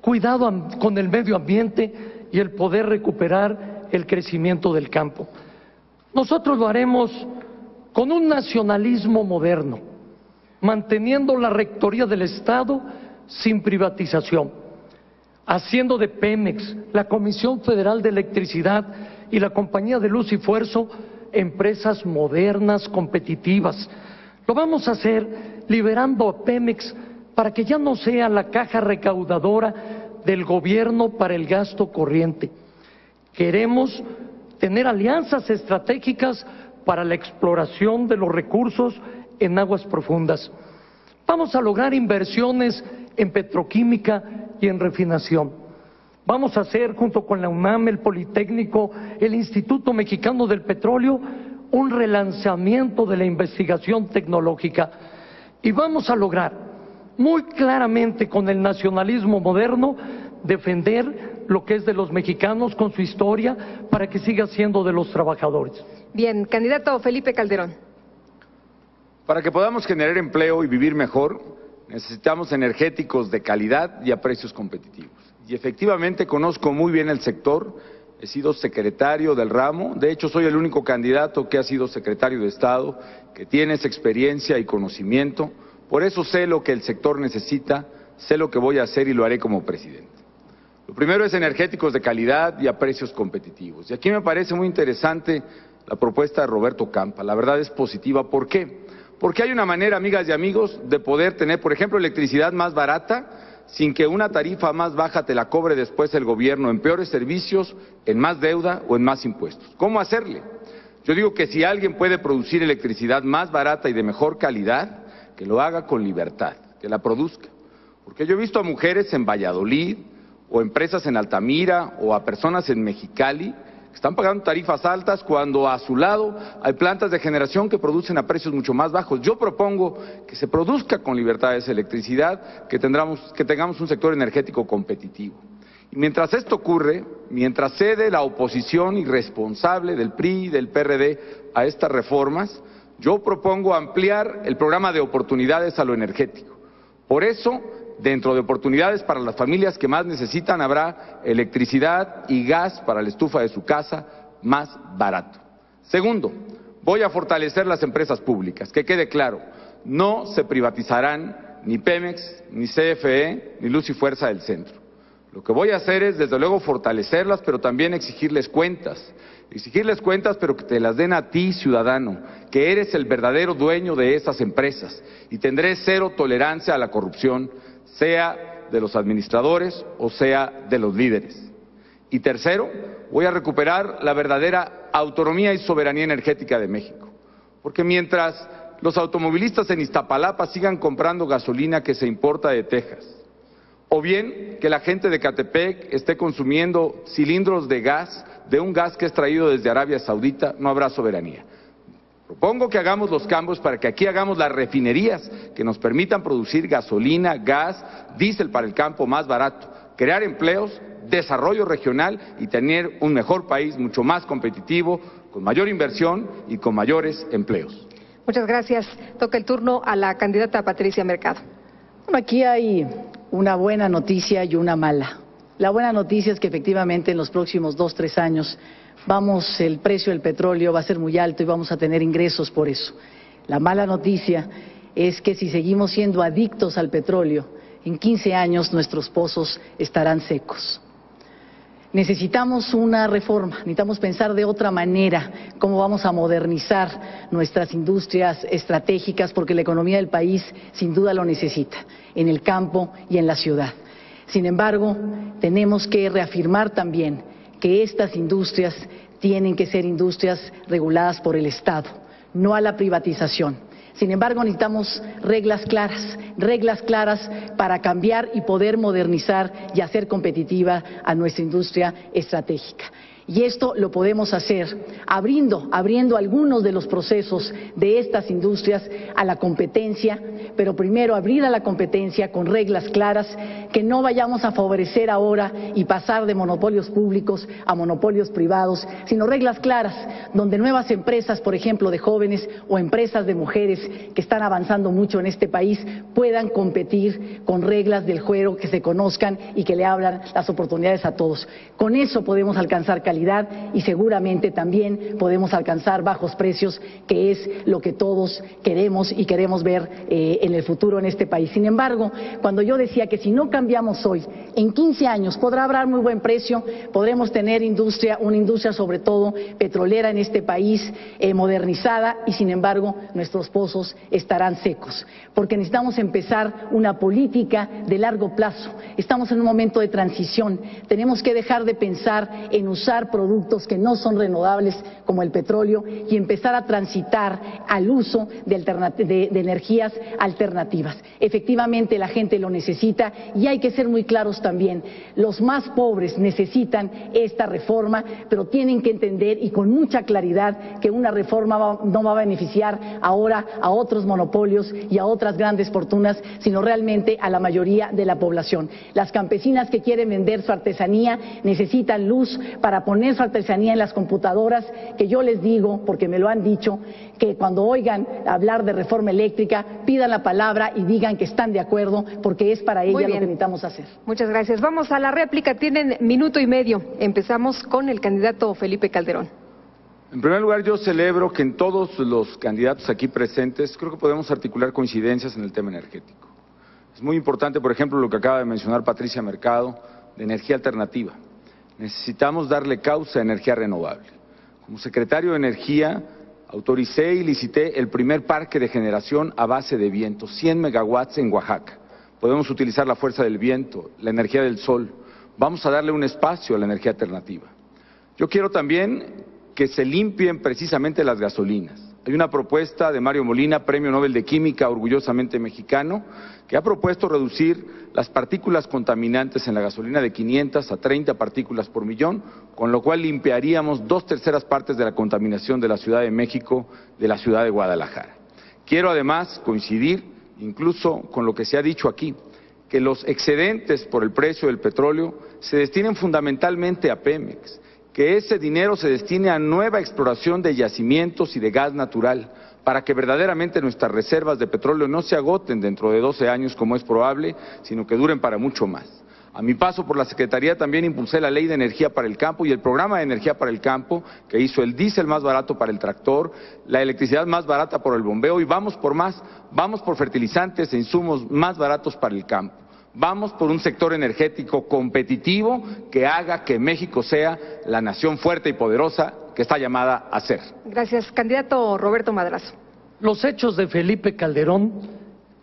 cuidado con el medio ambiente y el poder recuperar el crecimiento del campo. Nosotros lo haremos con un nacionalismo moderno, manteniendo la rectoría del Estado sin privatización, haciendo de Pemex, la Comisión Federal de Electricidad y la Compañía de Luz y Fuerza empresas modernas, competitivas. Lo vamos a hacer liberando a Pemex para que ya no sea la caja recaudadora del gobierno para el gasto corriente. Queremos tener alianzas estratégicas para la exploración de los recursos en aguas profundas. Vamos a lograr inversiones en petroquímica y en refinación. Vamos a hacer, junto con la UNAM, el Politécnico, el Instituto Mexicano del Petróleo, un relanzamiento de la investigación tecnológica. Y vamos a lograr, muy claramente con el nacionalismo moderno, defender lo que es de los mexicanos con su historia para que siga siendo de los trabajadores. Bien, candidato Felipe Calderón. Para que podamos generar empleo y vivir mejor, necesitamos energéticos de calidad y a precios competitivos. Y efectivamente conozco muy bien el sector, he sido secretario del ramo, de hecho soy el único candidato que ha sido secretario de Estado, que tiene esa experiencia y conocimiento, por eso sé lo que el sector necesita, sé lo que voy a hacer y lo haré como presidente. Lo primero es energéticos de calidad y a precios competitivos. Y aquí me parece muy interesante la propuesta de Roberto Campa, la verdad es positiva. ¿Por qué? Porque hay una manera, amigas y amigos, de poder tener, por ejemplo, electricidad más barata sin que una tarifa más baja te la cobre después el gobierno en peores servicios, en más deuda o en más impuestos. ¿Cómo hacerle? Yo digo que si alguien puede producir electricidad más barata y de mejor calidad, que lo haga con libertad, que la produzca. Porque yo he visto a mujeres en Valladolid, o empresas en Altamira, o a personas en Mexicali, que están pagando tarifas altas cuando a su lado hay plantas de generación que producen a precios mucho más bajos. Yo propongo que se produzca con libertad esa electricidad, que tengamos un sector energético competitivo. Y mientras esto ocurre, mientras cede la oposición irresponsable del PRI y del PRD a estas reformas, Yo propongo ampliar el programa de oportunidades a lo energético. Por eso, dentro de oportunidades para las familias que más necesitan, habrá electricidad y gas para la estufa de su casa más barato. Segundo, voy a fortalecer las empresas públicas. Que quede claro, no se privatizarán ni Pemex, ni CFE, ni Luz y Fuerza del Centro. Lo que voy a hacer es, desde luego, fortalecerlas, pero también exigirles cuentas. Exigirles cuentas, pero que te las den a ti, ciudadano, que eres el verdadero dueño de esas empresas. Y tendré cero tolerancia a la corrupción, sea de los administradores o sea de los líderes. Y tercero, voy a recuperar la verdadera autonomía y soberanía energética de México. Porque mientras los automovilistas en Iztapalapa sigan comprando gasolina que se importa de Texas, o bien que la gente de Catepec esté consumiendo cilindros de gas, de un gas que es traído desde Arabia Saudita, no habrá soberanía. Propongo que hagamos los cambios para que aquí hagamos las refinerías que nos permitan producir gasolina, gas, diésel para el campo más barato, crear empleos, desarrollo regional y tener un mejor país mucho más competitivo, con mayor inversión y con mayores empleos. Muchas gracias. Toca el turno a la candidata Patricia Mercado. Bueno, aquí hay una buena noticia y una mala. La buena noticia es que efectivamente en los próximos 2-3 años el precio del petróleo va a ser muy alto y vamos a tener ingresos por eso. La mala noticia es que si seguimos siendo adictos al petróleo, en 15 años nuestros pozos estarán secos. Necesitamos una reforma, necesitamos pensar de otra manera cómo vamos a modernizar nuestras industrias estratégicas, porque la economía del país sin duda lo necesita, en el campo y en la ciudad. Sin embargo, tenemos que reafirmar también que estas industrias tienen que ser industrias reguladas por el Estado, no a la privatización. Sin embargo, necesitamos reglas claras para cambiar y poder modernizar y hacer competitiva a nuestra industria estratégica. Y esto lo podemos hacer abriendo algunos de los procesos de estas industrias a la competencia, pero primero abrir a la competencia con reglas claras, que no vayamos a favorecer ahora y pasar de monopolios públicos a monopolios privados, sino reglas claras donde nuevas empresas, por ejemplo, de jóvenes o empresas de mujeres que están avanzando mucho en este país puedan competir con reglas del juego que se conozcan y que le abran las oportunidades a todos. Con eso podemos alcanzar calidad y seguramente también podemos alcanzar bajos precios, que es lo que todos queremos y queremos ver en el futuro en este país. Sin embargo, cuando yo decía que si no cambiamos hoy, en 15 años podrá haber muy buen precio, podremos tener una industria sobre todo petrolera en este país, modernizada, y sin embargo nuestros pozos estarán secos, porque necesitamos empezar una política de largo plazo. Estamos en un momento de transición, tenemos que dejar de pensar en usar productos que no son renovables como el petróleo y empezar a transitar al uso de energías alternativas. Efectivamente la gente lo necesita y hay que ser muy claros también. Los más pobres necesitan esta reforma, pero tienen que entender y con mucha claridad que una reforma no va a beneficiar ahora a otros monopolios y a otras grandes fortunas, sino realmente a la mayoría de la población. Las campesinas que quieren vender su artesanía necesitan luz para poner su artesanía en las computadoras, que yo les digo, porque me lo han dicho, que cuando oigan hablar de reforma eléctrica, pidan la palabra y digan que están de acuerdo, porque es para ella lo que necesitamos hacer. Muchas gracias. Vamos a la réplica, tienen minuto y medio. Empezamos con el candidato Felipe Calderón. En primer lugar, yo celebro que en todos los candidatos aquí presentes, creo que podemos articular coincidencias en el tema energético. Es muy importante, por ejemplo, lo que acaba de mencionar Patricia Mercado, de energía alternativa. Necesitamos darle causa a energía renovable. Como secretario de Energía, autoricé y licité el primer parque de generación a base de viento, 100 megawatts en Oaxaca. Podemos utilizar la fuerza del viento, la energía del sol. Vamos a darle un espacio a la energía alternativa. Yo quiero también que se limpien precisamente las gasolinas. Hay una propuesta de Mario Molina, Premio Nobel de Química, orgullosamente mexicano, que ha propuesto reducir las partículas contaminantes en la gasolina de 500 a 30 partículas por millón, con lo cual limpiaríamos 2/3 partes de la contaminación de la Ciudad de México, de la ciudad de Guadalajara. Quiero además coincidir incluso con lo que se ha dicho aquí, que los excedentes por el precio del petróleo se destinen fundamentalmente a Pemex, que ese dinero se destine a nueva exploración de yacimientos y de gas natural, para que verdaderamente nuestras reservas de petróleo no se agoten dentro de 12 años, como es probable, sino que duren para mucho más. A mi paso por la Secretaría también impulsé la Ley de Energía para el Campo y el Programa de Energía para el Campo, que hizo el diésel más barato para el tractor, la electricidad más barata por el bombeo, y vamos por más, vamos por fertilizantes e insumos más baratos para el campo. Vamos por un sector energético competitivo que haga que México sea la nación fuerte y poderosa que está llamada a ser. Gracias. Candidato Roberto Madrazo. Los hechos de Felipe Calderón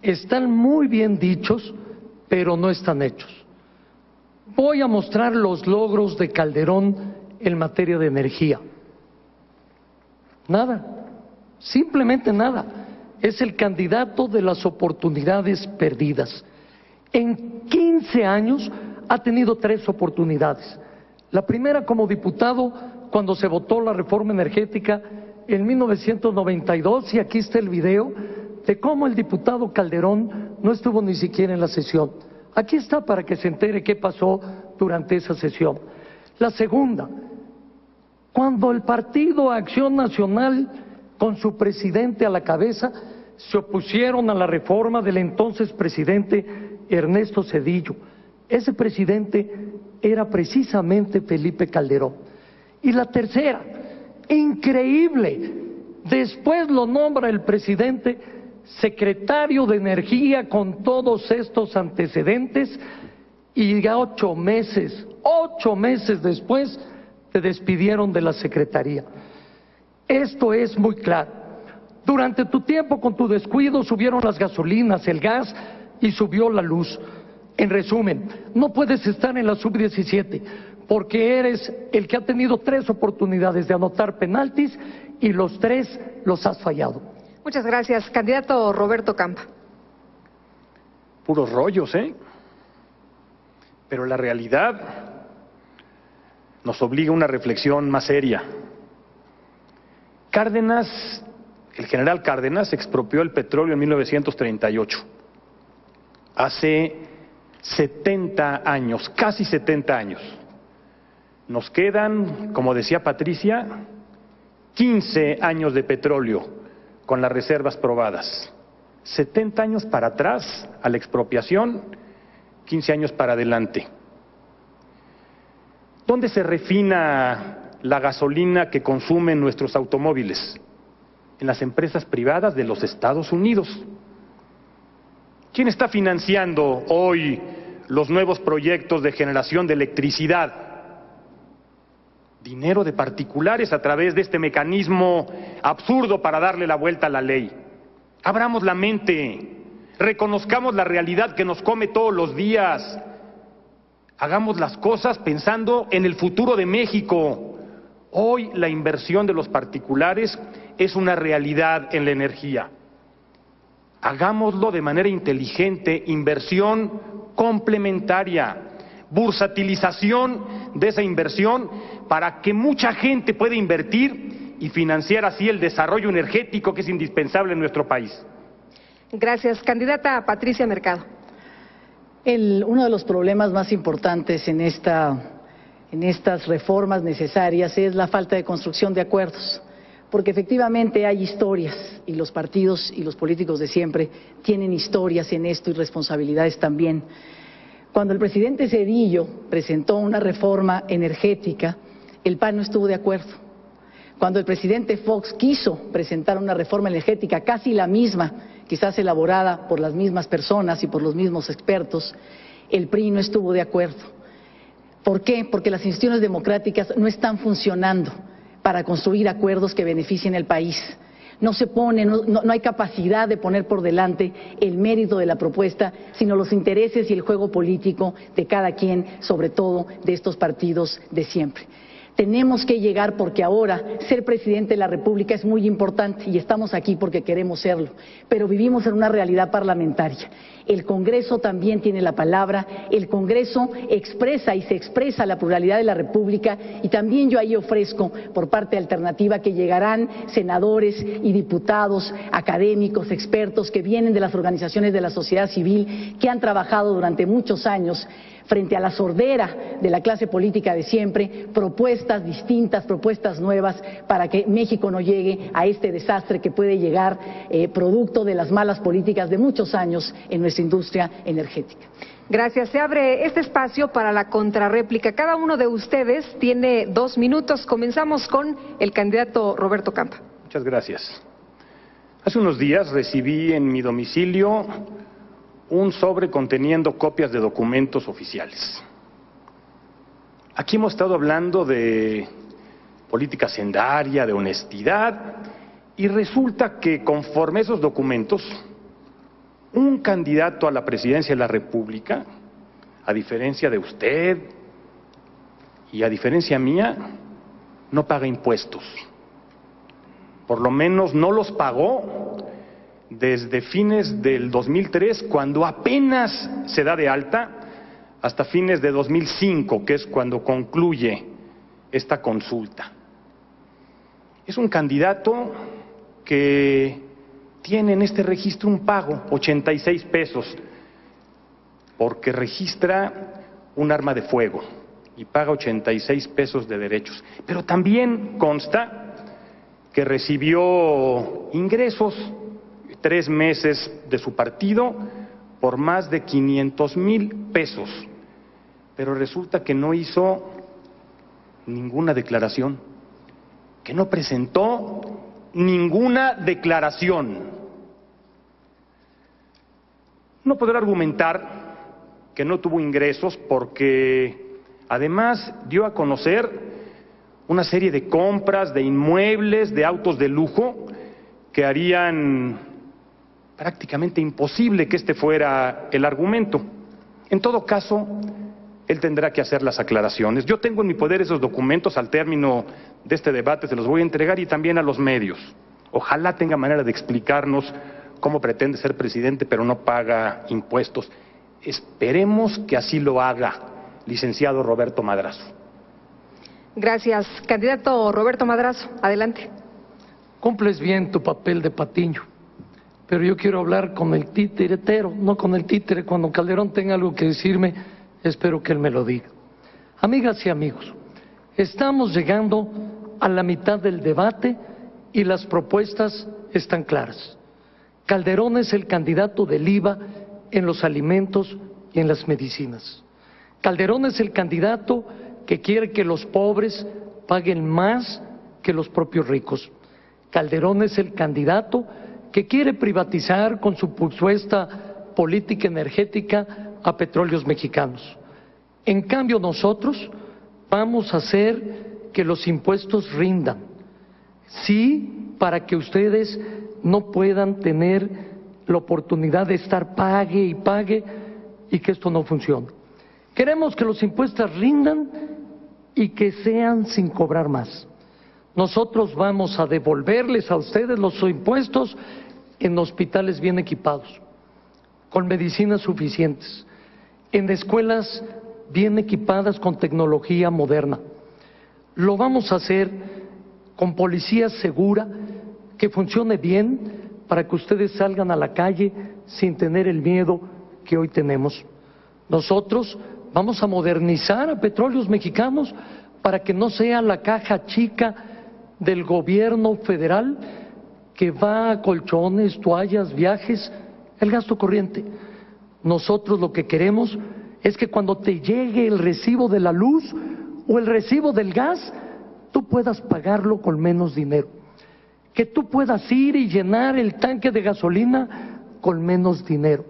están muy bien dichos, pero no están hechos. Voy a mostrar los logros de Calderón en materia de energía. Nada, simplemente nada. Es el candidato de las oportunidades perdidas. En 15 años ha tenido 3 oportunidades. La primera como diputado cuando se votó la reforma energética en 1992, y aquí está el video de cómo el diputado Calderón no estuvo ni siquiera en la sesión. Aquí está para que se entere qué pasó durante esa sesión. La segunda, cuando el Partido Acción Nacional, con su presidente a la cabeza, se opusieron a la reforma del entonces presidente Ernesto Zedillo. Ese presidente era precisamente Felipe Calderón. Y la tercera, increíble, después lo nombra el presidente secretario de Energía con todos estos antecedentes, y ya 8 meses después te despidieron de la secretaría. Esto es muy claro. Durante tu tiempo, con tu descuido, subieron las gasolinas, el gas y subió la luz. En resumen, no puedes estar en la sub-17 porque eres el que ha tenido 3 oportunidades de anotar penaltis y los 3 los has fallado. Muchas gracias. Candidato Roberto Campa. Puros rollos, ¿eh? Pero la realidad nos obliga a una reflexión más seria. Cárdenas, el general Cárdenas, expropió el petróleo en 1938. Hace 70 años, casi 70 años. Nos quedan, como decía Patricia, 15 años de petróleo con las reservas probadas. 70 años para atrás a la expropiación, 15 años para adelante. ¿Dónde se refina la gasolina que consumen nuestros automóviles? En las empresas privadas de los Estados Unidos. ¿Quién está financiando hoy los nuevos proyectos de generación de electricidad? Dinero de particulares a través de este mecanismo absurdo para darle la vuelta a la ley. Abramos la mente, reconozcamos la realidad que nos come todos los días. Hagamos las cosas pensando en el futuro de México. Hoy la inversión de los particulares es una realidad en la energía. Hagámoslo de manera inteligente, inversión complementaria, bursatilización de esa inversión para que mucha gente pueda invertir y financiar así el desarrollo energético que es indispensable en nuestro país. Gracias. Candidata Patricia Mercado. Uno de los problemas más importantes en estas reformas necesarias es la falta de construcción de acuerdos, porque efectivamente hay historias y los partidos y los políticos de siempre tienen historias en esto y responsabilidades también. Cuando el presidente Zedillo presentó una reforma energética, el PAN no estuvo de acuerdo. Cuando el presidente Fox quiso presentar una reforma energética casi la misma, quizás elaborada por las mismas personas y por los mismos expertos, el PRI no estuvo de acuerdo. ¿Por qué? Porque las instituciones democráticas no están funcionando para construir acuerdos que beneficien al país. No hay capacidad de poner por delante el mérito de la propuesta, sino los intereses y el juego político de cada quien, sobre todo de estos partidos de siempre. Tenemos que llegar, porque ahora ser presidente de la República es muy importante y estamos aquí porque queremos serlo, pero vivimos en una realidad parlamentaria. El Congreso también tiene la palabra, el Congreso expresa y se expresa la pluralidad de la República, y también yo ahí ofrezco por parte de Alternativa que llegarán senadores y diputados, académicos, expertos que vienen de las organizaciones de la sociedad civil que han trabajado durante muchos años frente a la sordera de la clase política de siempre, propuestas distintas, propuestas nuevas para que México no llegue a este desastre que puede llegar producto de las malas políticas de muchos años en nuestra industria energética. Gracias. Se abre este espacio para la contrarréplica. Cada uno de ustedes tiene 2 minutos. Comenzamos con el candidato Roberto Campa. Muchas gracias. Hace unos días recibí en mi domicilio un sobre conteniendo copias de documentos oficiales. Aquí hemos estado hablando de política hacendaria, de honestidad, y resulta que conforme a esos documentos, un candidato a la presidencia de la República, a diferencia de usted y a diferencia mía, no paga impuestos. Por lo menos no los pagó desde fines del 2003, cuando apenas se da de alta, hasta fines de 2005, que es cuando concluye esta consulta. Es un candidato que tiene en este registro un pago, 86 pesos, porque registra un arma de fuego y paga 86 pesos de derechos. Pero también consta que recibió ingresos 3 meses de su partido por más de 500,000 pesos, pero resulta que no hizo ninguna declaración, que no presentó ninguna declaración. No podrá argumentar que no tuvo ingresos porque además dio a conocer una serie de compras de inmuebles, de autos de lujo, que harían prácticamente imposible que este fuera el argumento. En todo caso, él tendrá que hacer las aclaraciones. Yo tengo en mi poder esos documentos. Al término de este debate se los voy a entregar, y también a los medios. Ojalá tenga manera de explicarnos cómo pretende ser presidente pero no paga impuestos. Esperemos que así lo haga, licenciado Roberto Madrazo. Gracias. Candidato Roberto Madrazo, adelante. Cumples bien tu papel de patiño, pero yo quiero hablar con el titiritero, no con el títere. Cuando Calderón tenga algo que decirme, espero que él me lo diga. Amigas y amigos, estamos llegando a la mitad del debate y las propuestas están claras. Calderón es el candidato del IVA en los alimentos y en las medicinas. Calderón es el candidato que quiere que los pobres paguen más que los propios ricos. Calderón es el candidato que quiere privatizar con su supuesta política energética a Petróleos Mexicanos. En cambio, nosotros vamos a hacer que los impuestos rindan. Sí, para que ustedes no puedan tener la oportunidad de estar pague y pague y que esto no funcione. Queremos que los impuestos rindan y que sean sin cobrar más. Nosotros vamos a devolverles a ustedes los impuestos en hospitales bien equipados, con medicinas suficientes, en escuelas bien equipadas con tecnología moderna. Lo vamos a hacer con policía segura, que funcione bien, para que ustedes salgan a la calle sin tener el miedo que hoy tenemos. Nosotros vamos a modernizar a Petróleos Mexicanos para que no sea la caja chica del gobierno federal que va a colchones, toallas, viajes, el gasto corriente. Nosotros lo que queremos es que cuando te llegue el recibo de la luz o el recibo del gas, tú puedas pagarlo con menos dinero. Que tú puedas ir y llenar el tanque de gasolina con menos dinero.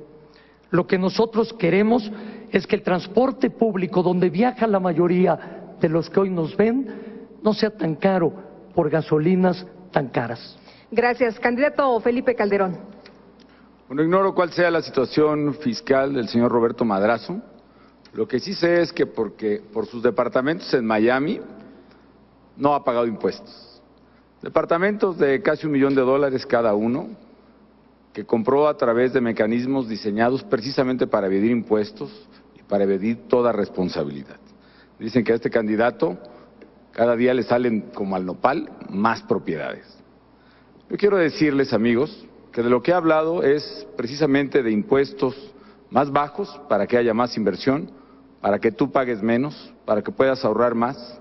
Lo que nosotros queremos es que el transporte público, donde viaja la mayoría de los que hoy nos ven, no sea tan caro por gasolinas tan caras. Gracias. Candidato Felipe Calderón. Bueno, ignoro cuál sea la situación fiscal del señor Roberto Madrazo. Lo que sí sé es que por sus departamentos en Miami no ha pagado impuestos. Departamentos de casi $1 millón cada uno, que compró a través de mecanismos diseñados precisamente para evadir impuestos y para evadir toda responsabilidad. Dicen que a este candidato cada día le salen como al nopal más propiedades. Yo quiero decirles, amigos, que de lo que he hablado es precisamente de impuestos más bajos para que haya más inversión, para que tú pagues menos, para que puedas ahorrar más,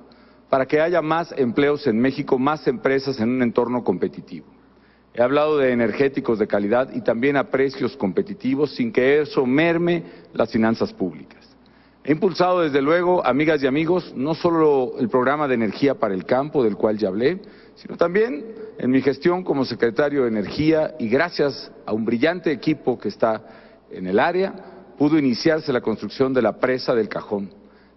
para que haya más empleos en México, más empresas en un entorno competitivo. He hablado de energéticos de calidad y también a precios competitivos sin que eso merme las finanzas públicas. He impulsado desde luego, amigas y amigos, no solo el programa de energía para el campo, del cual ya hablé, sino también en mi gestión como secretario de Energía y gracias a un brillante equipo que está en el área, pudo iniciarse la construcción de la presa del Cajón,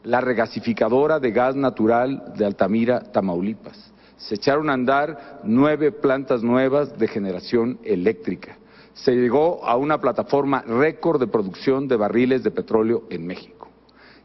la regasificadora de gas natural de Altamira, Tamaulipas. Se echaron a andar 9 plantas nuevas de generación eléctrica. Se llegó a una plataforma récord de producción de barriles de petróleo en México.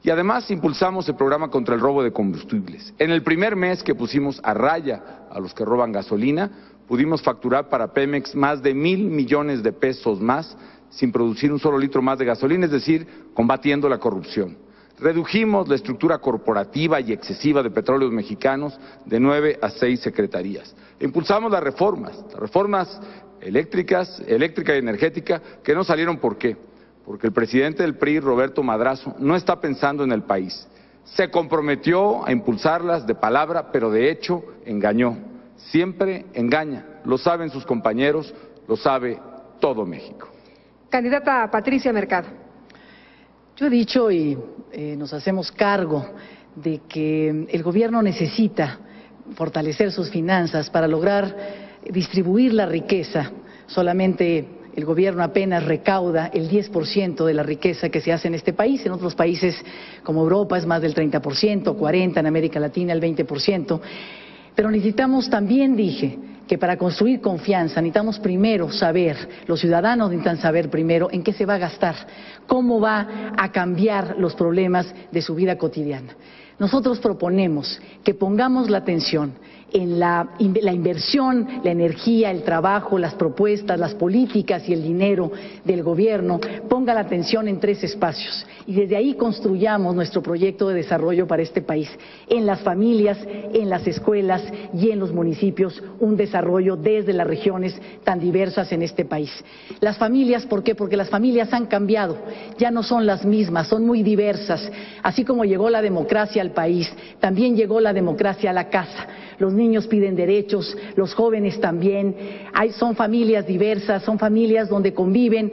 Y además impulsamos el programa contra el robo de combustibles. En el primer mes que pusimos a raya a los que roban gasolina, pudimos facturar para Pemex más de 1,000 millones de pesos más sin producir un solo litro más de gasolina, es decir, combatiendo la corrupción. Redujimos la estructura corporativa y excesiva de Petróleos Mexicanos de 9 a 6 secretarías. Impulsamos las reformas eléctrica y energética, que no salieron. ¿Por qué? Porque el presidente del PRI, Roberto Madrazo, no está pensando en el país. Se comprometió a impulsarlas de palabra, pero de hecho engañó. Siempre engaña. Lo saben sus compañeros, lo sabe todo México. Candidata Patricia Mercado. Yo he dicho y nos hacemos cargo de que el gobierno necesita fortalecer sus finanzas para lograr distribuir la riqueza. Solamente el gobierno apenas recauda el 10% de la riqueza que se hace en este país. En otros países como Europa es más del 30%, 40%, en América Latina el 20%. Pero necesitamos también, dije, que para construir confianza necesitamos primero saber, los ciudadanos necesitan saber primero en qué se va a gastar, cómo va a cambiar los problemas de su vida cotidiana. Nosotros proponemos que pongamos la atención en la inversión, la energía, el trabajo, las propuestas, las políticas y el dinero del gobierno, ponga la atención en 3 espacios y desde ahí construyamos nuestro proyecto de desarrollo para este país, en las familias, en las escuelas y en los municipios, un desarrollo desde las regiones tan diversas en este país. Las familias, ¿por qué? Porque las familias han cambiado, ya no son las mismas, son muy diversas. Así como llegó la democracia al país, también llegó la democracia a la casa. Los niños piden derechos, los jóvenes también. Son familias diversas, son familias donde conviven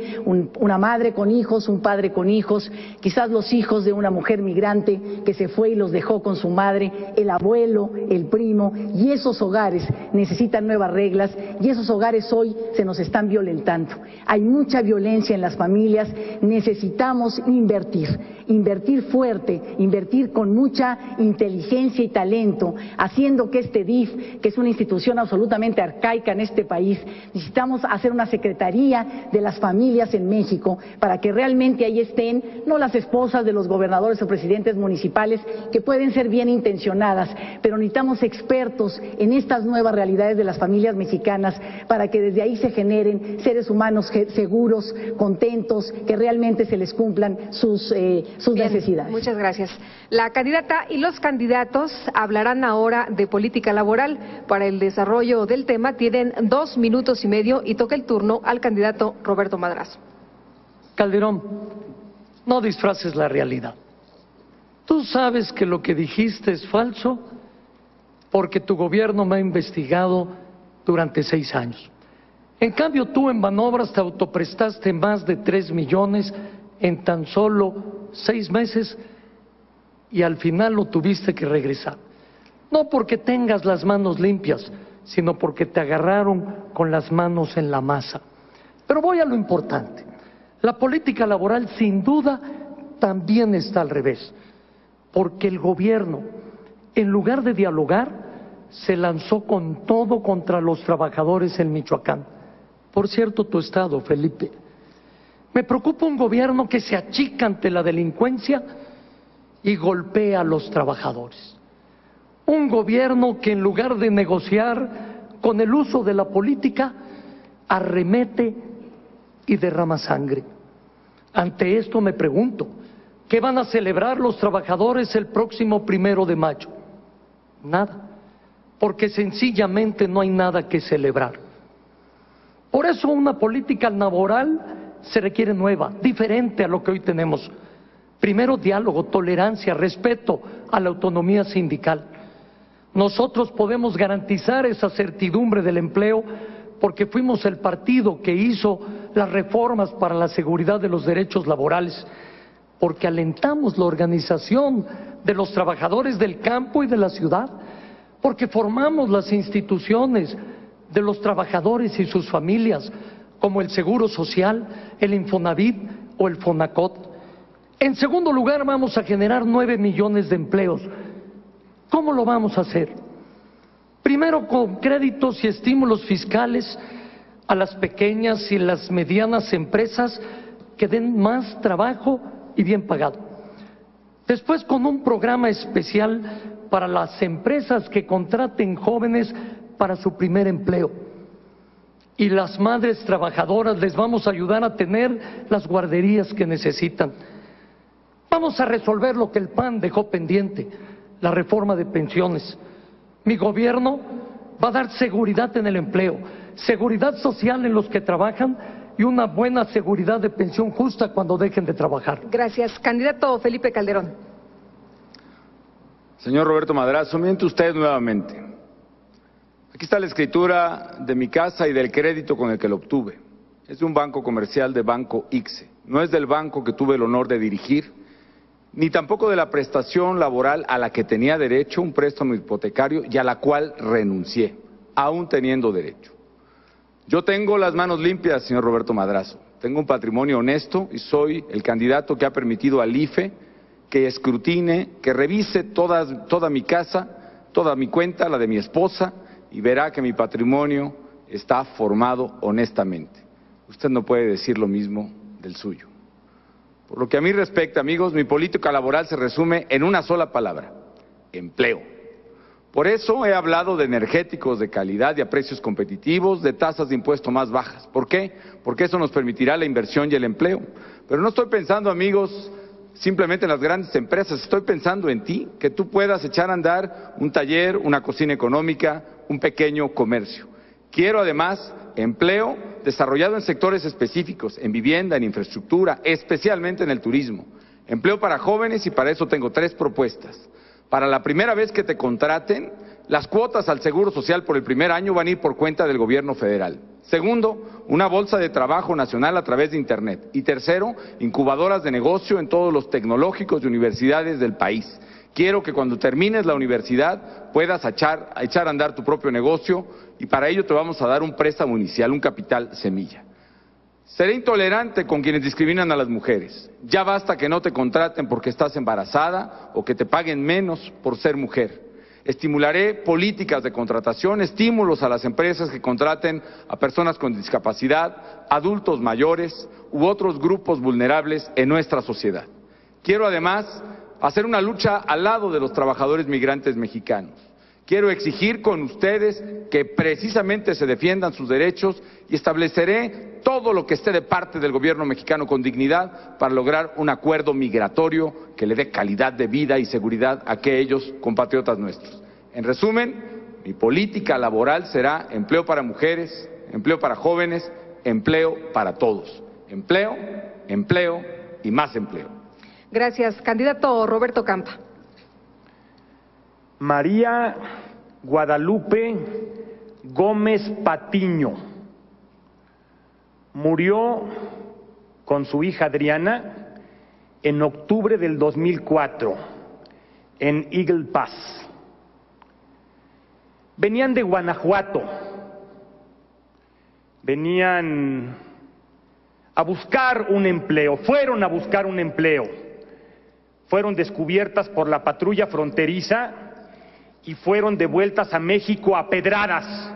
una madre con hijos, un padre con hijos, quizás los hijos de una mujer migrante que se fue y los dejó con su madre, el abuelo, el primo, y esos hogares necesitan nuevas reglas y esos hogares hoy se nos están violentando. Hay mucha violencia en las familias, necesitamos invertir fuerte, invertir con mucha inteligencia y talento, haciendo que este DIF, que es una institución absolutamente arcaica en este país, necesitamos hacer una secretaría de las familias en México para que realmente ahí estén, no las esposas de los gobernadores o presidentes municipales, que pueden ser bien intencionadas, pero necesitamos expertos en estas nuevas realidades de las familias mexicanas para que desde ahí se generen seres humanos seguros, contentos, que realmente se les cumplan sus necesidades. Muchas gracias. La candidata y los candidatos hablarán ahora de política laboral. Para el desarrollo del tema tienen 2 minutos y medio y toca el turno al candidato Roberto Madrazo. Calderón, no disfraces la realidad. Tú sabes que lo que dijiste es falso porque tu gobierno me ha investigado durante 6 años. En cambio, tú en manobras te autoprestaste más de 3 millones en tan solo 6 meses y al final lo tuviste que regresar. No porque tengas las manos limpias, sino porque te agarraron con las manos en la masa. Pero voy a lo importante. La política laboral sin duda también está al revés, porque el gobierno, en lugar de dialogar, se lanzó con todo contra los trabajadores en Michoacán. Por cierto, tu estado, Felipe. Me preocupa un gobierno que se achica ante la delincuencia y golpea a los trabajadores. Un gobierno que en lugar de negociar con el uso de la política, arremete y derrama sangre. Ante esto me pregunto, ¿qué van a celebrar los trabajadores el próximo 1 de mayo? Nada, porque sencillamente no hay nada que celebrar. Por eso una política laboral se requiere nueva, diferente a lo que hoy tenemos. Primero, diálogo, tolerancia, respeto a la autonomía sindical. Nosotros podemos garantizar esa certidumbre del empleo porque fuimos el partido que hizo las reformas para la seguridad de los derechos laborales, porque alentamos la organización de los trabajadores del campo y de la ciudad, porque formamos las instituciones de los trabajadores y sus familias, como el Seguro Social, el Infonavit o el Fonacot. En segundo lugar, vamos a generar 9 millones de empleos. ¿Cómo lo vamos a hacer? Primero, con créditos y estímulos fiscales a las pequeñas y las medianas empresas que den más trabajo y bien pagado. Después, con un programa especial para las empresas que contraten jóvenes para su primer empleo. Y las madres trabajadoras les vamos a ayudar a tener las guarderías que necesitan. Vamos a resolver lo que el PAN dejó pendiente, la reforma de pensiones. Mi gobierno va a dar seguridad en el empleo, seguridad social en los que trabajan y una buena seguridad de pensión justa cuando dejen de trabajar. Gracias. Candidato Felipe Calderón. Señor Roberto Madrazo, miente usted nuevamente. Aquí está la escritura de mi casa y del crédito con el que lo obtuve. Es de un banco comercial de Banco ICSE. No es del banco que tuve el honor de dirigir, ni tampoco de la prestación laboral a la que tenía derecho, un préstamo hipotecario, y a la cual renuncié, aún teniendo derecho. Yo tengo las manos limpias, señor Roberto Madrazo. Tengo un patrimonio honesto y soy el candidato que ha permitido al IFE que escrutine, que revise toda mi casa, toda mi cuenta, la de mi esposa, y verá que mi patrimonio está formado honestamente. Usted no puede decir lo mismo del suyo. Por lo que a mí respecta, amigos, mi política laboral se resume en una sola palabra: empleo. Por eso he hablado de energéticos de calidad y a precios competitivos, de tasas de impuesto más bajas. ¿Por qué? Porque eso nos permitirá la inversión y el empleo. Pero no estoy pensando, amigos, simplemente en las grandes empresas, estoy pensando en ti, que tú puedas echar a andar un taller, una cocina económica, un pequeño comercio. Quiero además empleo desarrollado en sectores específicos, en vivienda, en infraestructura, especialmente en el turismo. Empleo para jóvenes y para eso tengo 3 propuestas. Para la primera vez que te contraten, las cuotas al Seguro Social por el primer año van a ir por cuenta del gobierno federal. Segundo, una bolsa de trabajo nacional a través de Internet. Y tercero, incubadoras de negocio en todos los tecnológicos y universidades del país. Quiero que cuando termines la universidad puedas echar a andar tu propio negocio y para ello te vamos a dar un préstamo inicial, un capital semilla. Seré intolerante con quienes discriminan a las mujeres. Ya basta que no te contraten porque estás embarazada o que te paguen menos por ser mujer. Estimularé políticas de contratación, estímulos a las empresas que contraten a personas con discapacidad, adultos mayores u otros grupos vulnerables en nuestra sociedad. Quiero además hacer una lucha al lado de los trabajadores migrantes mexicanos. Quiero exigir con ustedes que precisamente se defiendan sus derechos y estableceré todo lo que esté de parte del gobierno mexicano con dignidad para lograr un acuerdo migratorio que le dé calidad de vida y seguridad a aquellos compatriotas nuestros. En resumen, mi política laboral será empleo para mujeres, empleo para jóvenes, empleo para todos. Empleo, empleo y más empleo. Gracias. Candidato Roberto Campa. María Guadalupe Gómez Patiño murió con su hija Adriana en octubre del 2004 en Eagle Pass. Venían de Guanajuato, venían a buscar un empleo, fueron a buscar un empleo, fueron descubiertas por la patrulla fronteriza y fueron devueltas a México a pedradas.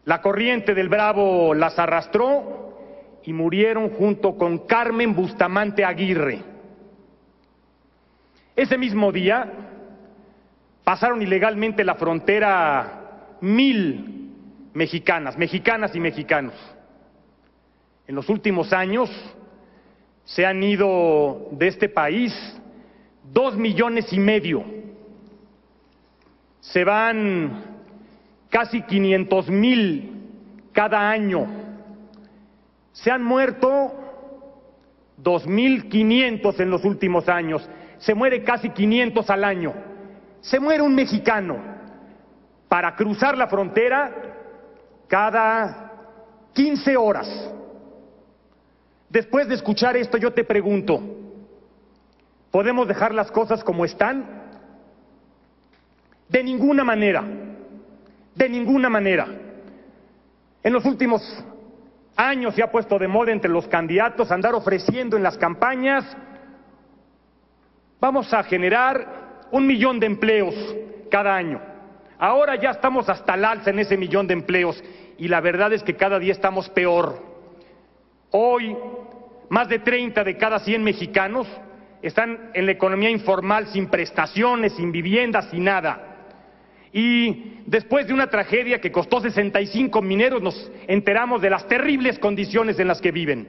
La corriente del Bravo las arrastró y murieron junto con Carmen Bustamante Aguirre. Ese mismo día pasaron ilegalmente la frontera 1,000 mexicanas y mexicanos. En los últimos años se han ido de este país 2,5 millones. Se van casi 500,000 cada año. Se han muerto 2.500 en los últimos años, se muere casi 500 al año. Se muere un mexicano para cruzar la frontera cada 15 horas. Después de escuchar esto, yo te pregunto, ¿podemos dejar las cosas como están? De ninguna manera, de ninguna manera. En los últimos años se ha puesto de moda entre los candidatos andar ofreciendo en las campañas: vamos a generar 1 millón de empleos cada año. Ahora ya estamos hasta el alza en ese 1 millón de empleos y la verdad es que cada día estamos peor. Hoy, más de 30 de cada 100 mexicanos están en la economía informal, sin prestaciones, sin vivienda, sin nada. Y después de una tragedia que costó 65 mineros, nos enteramos de las terribles condiciones en las que viven.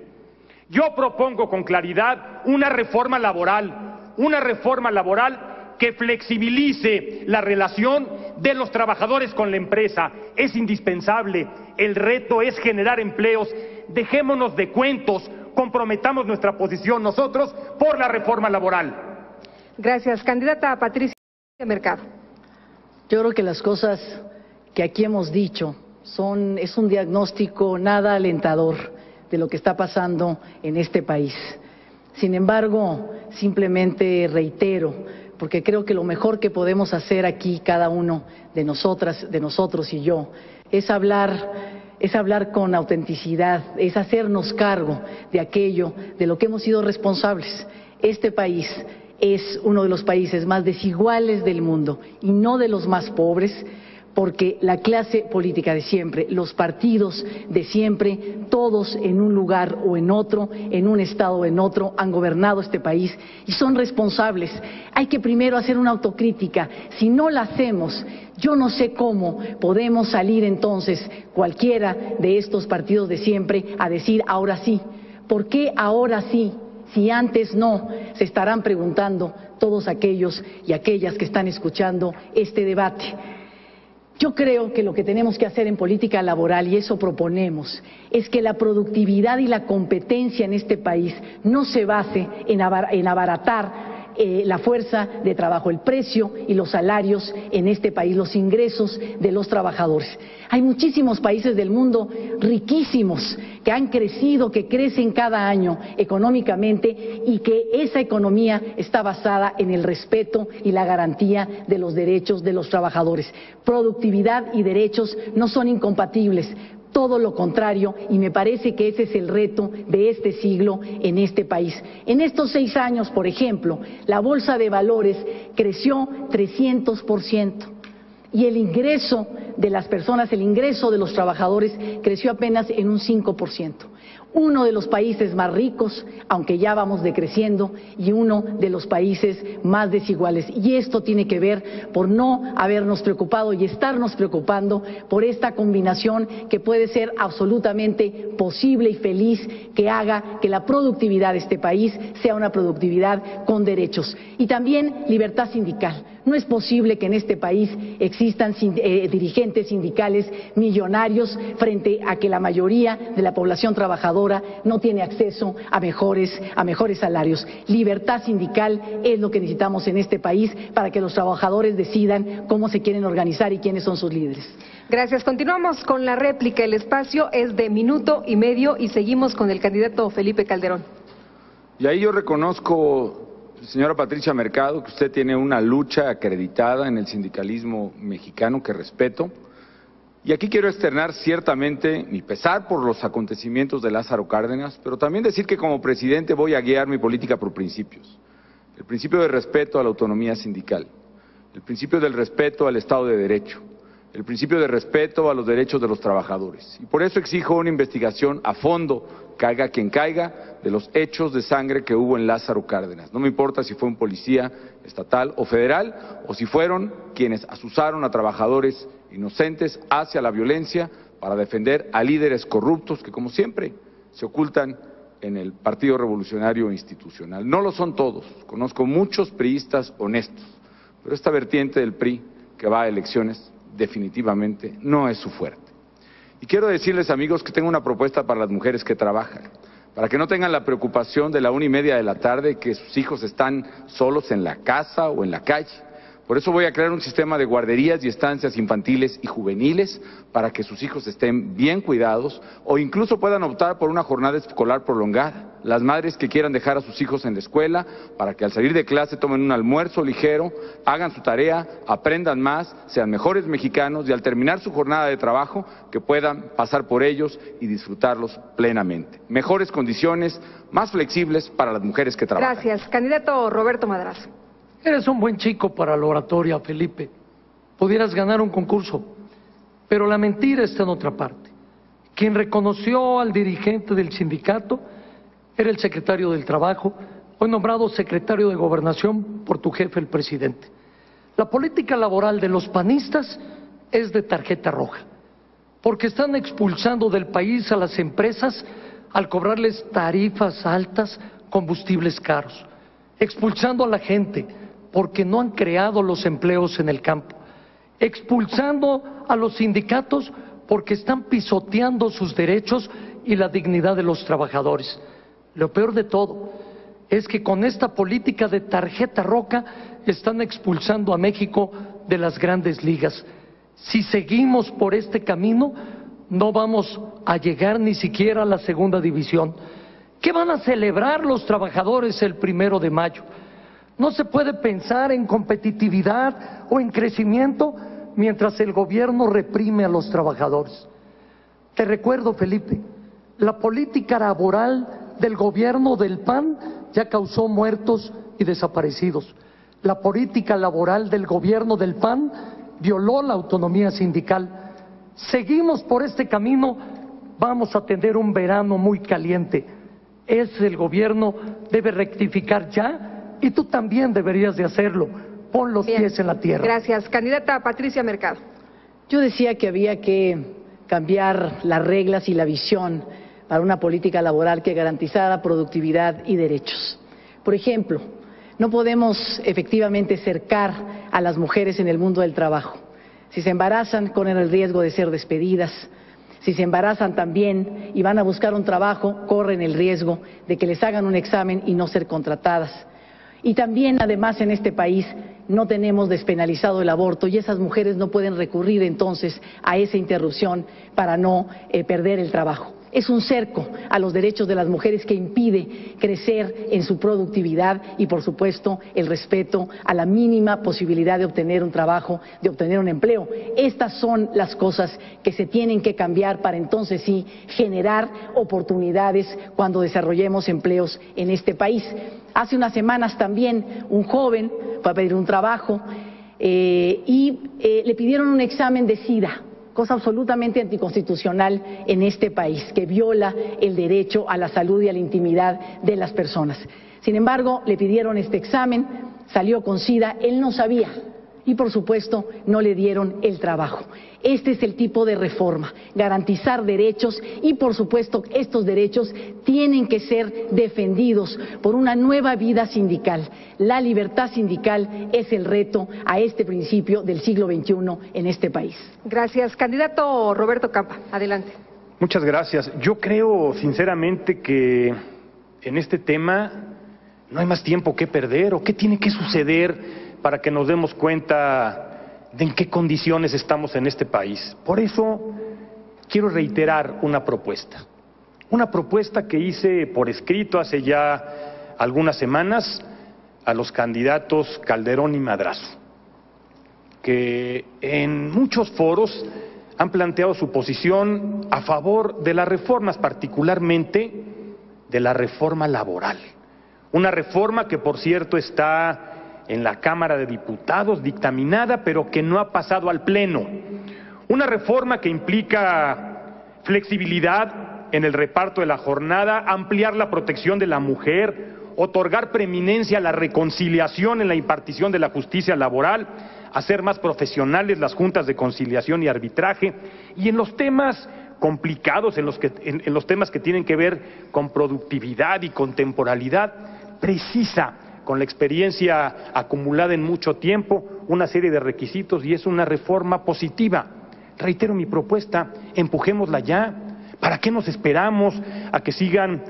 Yo propongo con claridad una reforma laboral que flexibilice la relación de los trabajadores con la empresa. Es indispensable. El reto es generar empleos. Dejémonos de cuentos, comprometamos nuestra posición nosotros por la reforma laboral. Gracias. Candidata Patricia Mercado. Yo creo que las cosas que aquí hemos dicho es un diagnóstico nada alentador de lo que está pasando en este país. Sin embargo, simplemente reitero, porque creo que lo mejor que podemos hacer aquí, cada uno de nosotros y yo, es hablar con autenticidad, es hacernos cargo de aquello de lo que hemos sido responsables. Este país es uno de los países más desiguales del mundo y no de los más pobres, porque la clase política de siempre, los partidos de siempre, todos en un lugar o en otro, en un estado o en otro, han gobernado este país y son responsables. Hay que primero hacer una autocrítica. Si no la hacemos, yo no sé cómo podemos salir entonces cualquiera de estos partidos de siempre a decir ahora sí. ¿Por qué ahora sí? Si antes no, se estarán preguntando todos aquellos y aquellas que están escuchando este debate. Yo creo que lo que tenemos que hacer en política laboral, y eso proponemos, es que la productividad y la competencia en este país no se base en abaratar la fuerza de trabajo, el precio y los salarios en este país, los ingresos de los trabajadores. Hay muchísimos países del mundo riquísimos que han crecido, que crecen cada año económicamente y que esa economía está basada en el respeto y la garantía de los derechos de los trabajadores. Productividad y derechos no son incompatibles. Todo lo contrario, y me parece que ese es el reto de este siglo en este país. En estos 6 años, por ejemplo, la Bolsa de Valores creció 300% y el ingreso de las personas, el ingreso de los trabajadores creció apenas en un 5%. Uno de los países más ricos, aunque ya vamos decreciendo, y uno de los países más desiguales. Y esto tiene que ver por no habernos preocupado y estarnos preocupando por esta combinación que puede ser absolutamente posible y feliz, que haga que la productividad de este país sea una productividad con derechos. Y también libertad sindical. No es posible que en este país existan dirigentes sindicales millonarios frente a que la mayoría de la población trabajadora no tiene acceso a mejores salarios. Libertad sindical es lo que necesitamos en este país para que los trabajadores decidan cómo se quieren organizar y quiénes son sus líderes. Gracias. Continuamos con la réplica. El espacio es de 1 minuto y medio y seguimos con el candidato Felipe Calderón. Y ahí yo reconozco, señora Patricia Mercado, que usted tiene una lucha acreditada en el sindicalismo mexicano que respeto. Y aquí quiero externar ciertamente mi pesar por los acontecimientos de Lázaro Cárdenas, pero también decir que como presidente voy a guiar mi política por principios. El principio de respeto a la autonomía sindical, el principio del respeto al Estado de Derecho, el principio de respeto a los derechos de los trabajadores. Y por eso exijo una investigación a fondo, caiga quien caiga, de los hechos de sangre que hubo en Lázaro Cárdenas. No me importa si fue un policía estatal o federal, o si fueron quienes asusaron a trabajadores inocentes hacia la violencia para defender a líderes corruptos que, como siempre, se ocultan en el Partido Revolucionario Institucional. No lo son todos, conozco muchos priistas honestos, pero esta vertiente del PRI que va a elecciones definitivamente no es su fuerte. Y quiero decirles, amigos, que tengo una propuesta para las mujeres que trabajan, para que no tengan la preocupación de la 1:30 de la tarde que sus hijos están solos en la casa o en la calle. Por eso voy a crear un sistema de guarderías y estancias infantiles y juveniles para que sus hijos estén bien cuidados o incluso puedan optar por una jornada escolar prolongada. Las madres que quieran dejar a sus hijos en la escuela para que al salir de clase tomen un almuerzo ligero, hagan su tarea, aprendan más, sean mejores mexicanos y al terminar su jornada de trabajo que puedan pasar por ellos y disfrutarlos plenamente. Mejores condiciones, más flexibles para las mujeres que trabajan. Gracias. Candidato Roberto Madrazo. Eres un buen chico para la oratoria, Felipe. Pudieras ganar un concurso, pero la mentira está en otra parte. Quien reconoció al dirigente del sindicato era el secretario del Trabajo, hoy nombrado secretario de Gobernación por tu jefe, el presidente. La política laboral de los panistas es de tarjeta roja, porque están expulsando del país a las empresas al cobrarles tarifas altas, combustibles caros, expulsando a la gente porque no han creado los empleos en el campo, expulsando a los sindicatos porque están pisoteando sus derechos y la dignidad de los trabajadores. Lo peor de todo es que con esta política de tarjeta roja están expulsando a México de las grandes ligas. Si seguimos por este camino, no vamos a llegar ni siquiera a la segunda división. ¿Qué van a celebrar los trabajadores el 1 de mayo? No se puede pensar en competitividad o en crecimiento mientras el gobierno reprime a los trabajadores. Te recuerdo, Felipe, la política laboral del gobierno del PAN ya causó muertos y desaparecidos. La política laboral del gobierno del PAN violó la autonomía sindical. Seguimos por este camino, vamos a tener un verano muy caliente. El gobierno debe rectificar ya y tú también deberías de hacerlo. Pon los pies en la tierra. Gracias. Candidata Patricia Mercado. Yo decía que había que cambiar las reglas y la visión para una política laboral que garantizara productividad y derechos. Por ejemplo, no podemos efectivamente cercar a las mujeres en el mundo del trabajo. Si se embarazan, corren el riesgo de ser despedidas. Si se embarazan también y van a buscar un trabajo, corren el riesgo de que les hagan un examen y no ser contratadas. Y también, además, en este país no tenemos despenalizado el aborto y esas mujeres no pueden recurrir entonces a esa interrupción para no perder el trabajo. Es un cerco a los derechos de las mujeres que impide crecer en su productividad y, por supuesto, el respeto a la mínima posibilidad de obtener un trabajo, de obtener un empleo. Estas son las cosas que se tienen que cambiar para entonces sí generar oportunidades cuando desarrollemos empleos en este país. Hace unas semanas también un joven fue a pedir un trabajo y le pidieron un examen de SIDA, cosa absolutamente anticonstitucional en este país, que viola el derecho a la salud y a la intimidad de las personas. Sin embargo, le pidieron este examen, salió con SIDA, él no sabía y por supuesto no le dieron el trabajo. Este es el tipo de reforma, garantizar derechos y por supuesto estos derechos tienen que ser defendidos por una nueva vida sindical. La libertad sindical es el reto a este principio del siglo XXI en este país. Gracias. Candidato Roberto Campa, adelante. Muchas gracias. Yo creo sinceramente que en este tema no hay más tiempo que perder o qué tiene que suceder para que nos demos cuenta de en qué condiciones estamos en este país. Por eso quiero reiterar una propuesta que hice por escrito hace ya algunas semanas a los candidatos Calderón y Madrazo, que en muchos foros han planteado su posición a favor de las reformas, particularmente de la reforma laboral. Una reforma que, por cierto, está en la Cámara de Diputados dictaminada, pero que no ha pasado al Pleno. Una reforma que implica flexibilidad en el reparto de la jornada, ampliar la protección de la mujer, otorgar preeminencia a la reconciliación en la impartición de la justicia laboral, hacer más profesionales las juntas de conciliación y arbitraje, y en los temas complicados, en los temas que tienen que ver con productividad y con temporalidad, precisa con la experiencia acumulada en mucho tiempo, una serie de requisitos y es una reforma positiva. Reitero mi propuesta, empujémosla ya. ¿Para qué nos esperamos a que sigan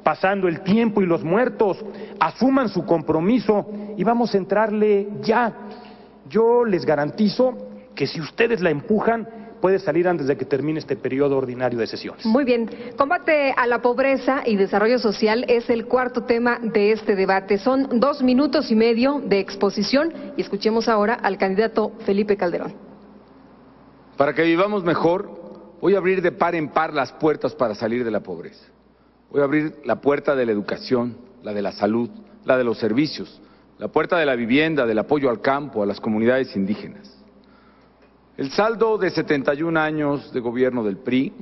pasando el tiempo y los muertos. Asuman su compromiso y vamos a entrarle ya. Yo les garantizo que si ustedes la empujan, puede salir antes de que termine este periodo ordinario de sesiones. Muy bien. Combate a la pobreza y desarrollo social es el cuarto tema de este debate. Son 2 minutos y medio de exposición y escuchemos ahora al candidato Felipe Calderón. Para que vivamos mejor, voy a abrir de par en par las puertas para salir de la pobreza. Voy a abrir la puerta de la educación, la de la salud, la de los servicios, la puerta de la vivienda, del apoyo al campo, a las comunidades indígenas. El saldo de 71 años de gobierno del PRI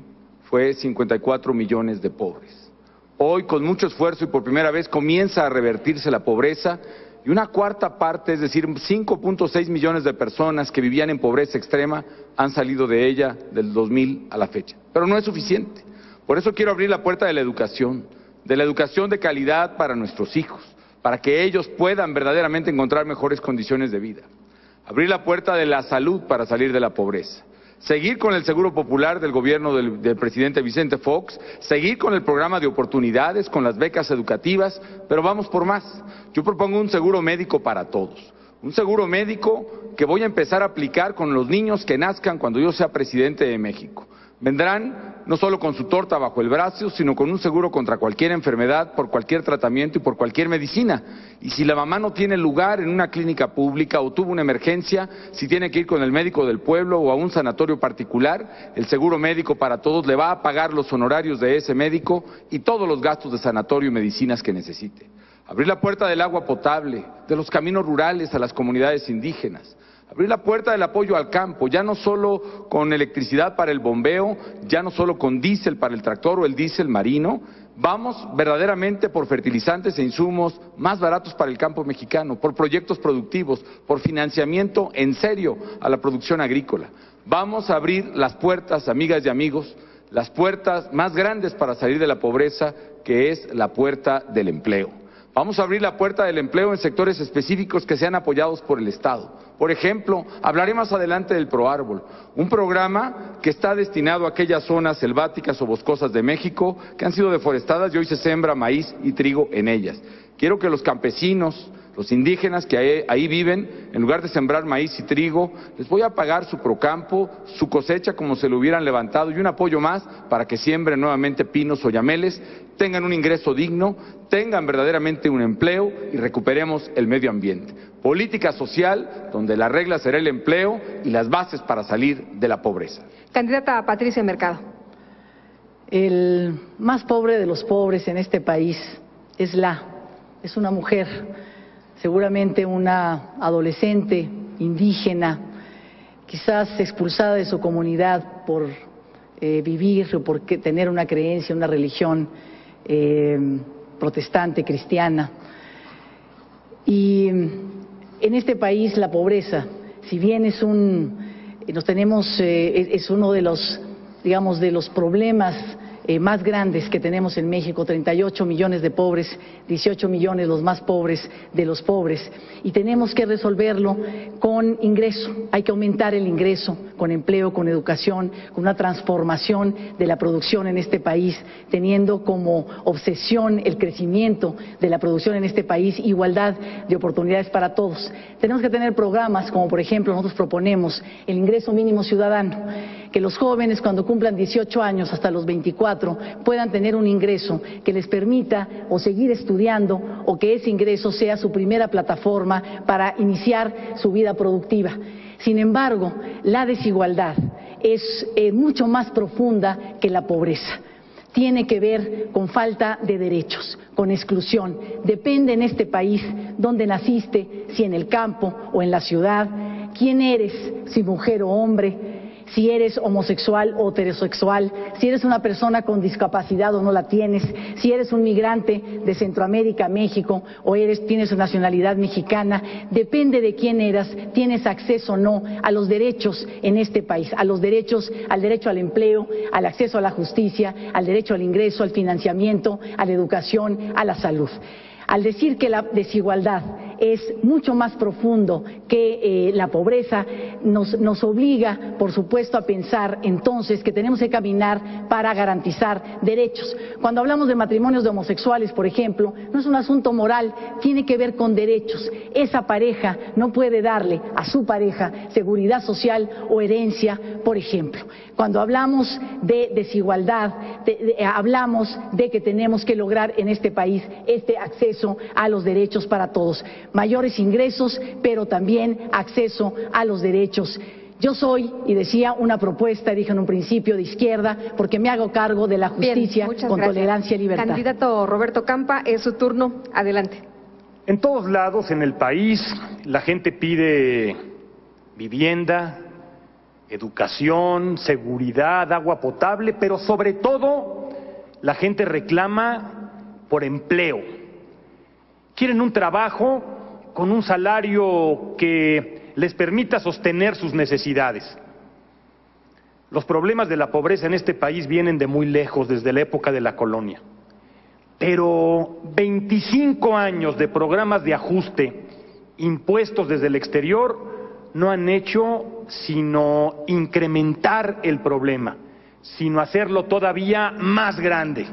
fue 54 millones de pobres. Hoy, con mucho esfuerzo y por primera vez, comienza a revertirse la pobreza y una cuarta parte, es decir, 5.6 millones de personas que vivían en pobreza extrema han salido de ella del 2000 a la fecha. Pero no es suficiente. Por eso quiero abrir la puerta de la educación de calidad para nuestros hijos, para que ellos puedan verdaderamente encontrar mejores condiciones de vida. Abrir la puerta de la salud para salir de la pobreza. Seguir con el seguro popular del gobierno del presidente Vicente Fox, seguir con el programa de oportunidades, con las becas educativas, pero vamos por más. Yo propongo un seguro médico para todos. Un seguro médico que voy a empezar a aplicar con los niños que nazcan cuando yo sea presidente de México. Vendrán no solo con su torta bajo el brazo, sino con un seguro contra cualquier enfermedad, por cualquier tratamiento y por cualquier medicina. Y si la mamá no tiene lugar en una clínica pública o tuvo una emergencia, si tiene que ir con el médico del pueblo o a un sanatorio particular, el seguro médico para todos le va a pagar los honorarios de ese médico y todos los gastos de sanatorio y medicinas que necesite. Abrir la puerta del agua potable, de los caminos rurales a las comunidades indígenas. Abrir la puerta del apoyo al campo, ya no solo con electricidad para el bombeo, ya no solo con diésel para el tractor o el diésel marino, vamos verdaderamente por fertilizantes e insumos más baratos para el campo mexicano, por proyectos productivos, por financiamiento en serio a la producción agrícola. Vamos a abrir las puertas, amigas y amigos, las puertas más grandes para salir de la pobreza, que es la puerta del empleo. Vamos a abrir la puerta del empleo en sectores específicos que sean apoyados por el Estado. Por ejemplo, hablaré más adelante del ProÁrbol, un programa que está destinado a aquellas zonas selváticas o boscosas de México que han sido deforestadas y hoy se siembra maíz y trigo en ellas. Quiero que los campesinos, los indígenas que ahí viven, en lugar de sembrar maíz y trigo, les voy a pagar su procampo, su cosecha como se lo hubieran levantado y un apoyo más para que siembren nuevamente pinos o yameles, tengan un ingreso digno, tengan verdaderamente un empleo y recuperemos el medio ambiente. Política social donde la regla será el empleo y las bases para salir de la pobreza. Candidata Patricia Mercado. El más pobre de los pobres en este país es una mujer, seguramente una adolescente indígena, quizás expulsada de su comunidad por vivir o por tener una creencia, una religión protestante, cristiana. Y en este país la pobreza, si bien es uno de los, digamos, de los problemas más grandes que tenemos en México, 38 millones de pobres, 18 millones los más pobres de los pobres, y tenemos que resolverlo con ingreso. Hay que aumentar el ingreso con empleo, con educación, con una transformación de la producción en este país, teniendo como obsesión el crecimiento de la producción en este país, igualdad de oportunidades para todos. Tenemos que tener programas como, por ejemplo, nosotros proponemos el ingreso mínimo ciudadano, que los jóvenes cuando cumplan 18 años hasta los 24 puedan tener un ingreso que les permita o seguir estudiando o que ese ingreso sea su primera plataforma para iniciar su vida productiva. Sin embargo, la desigualdad es mucho más profunda que la pobreza. Tiene que ver con falta de derechos, con exclusión. Depende en este país dónde naciste, si en el campo o en la ciudad, quién eres, si mujer o hombre, si eres homosexual o heterosexual, si eres una persona con discapacidad o no la tienes, si eres un migrante de Centroamérica a México o tienes nacionalidad mexicana, depende de quién eras, tienes acceso o no a los derechos en este país, a los derechos, al derecho al empleo, al acceso a la justicia, al derecho al ingreso, al financiamiento, a la educación, a la salud. Al decir que la desigualdad es mucho más profundo que la pobreza. Nos obliga, por supuesto, a pensar entonces que tenemos que caminar para garantizar derechos. Cuando hablamos de matrimonios de homosexuales, por ejemplo, no es un asunto moral, tiene que ver con derechos. Esa pareja no puede darle a su pareja seguridad social o herencia, por ejemplo. Cuando hablamos de desigualdad, hablamos de que tenemos que lograr en este país este acceso a los derechos para todos, mayores ingresos, pero también acceso a los derechos. Yo soy, y decía, una propuesta, dije en un principio, de izquierda, porque me hago cargo de la justicia con tolerancia y libertad. Candidato Roberto Campa, es su turno. Adelante. En todos lados en el país la gente pide vivienda, educación, seguridad, agua potable, pero sobre todo la gente reclama por empleo. Quieren un trabajo con un salario que les permita sostener sus necesidades. Los problemas de la pobreza en este país vienen de muy lejos, desde la época de la colonia. Pero 25 años de programas de ajuste impuestos desde el exterior no han hecho sino incrementar el problema, sino hacerlo todavía más grande.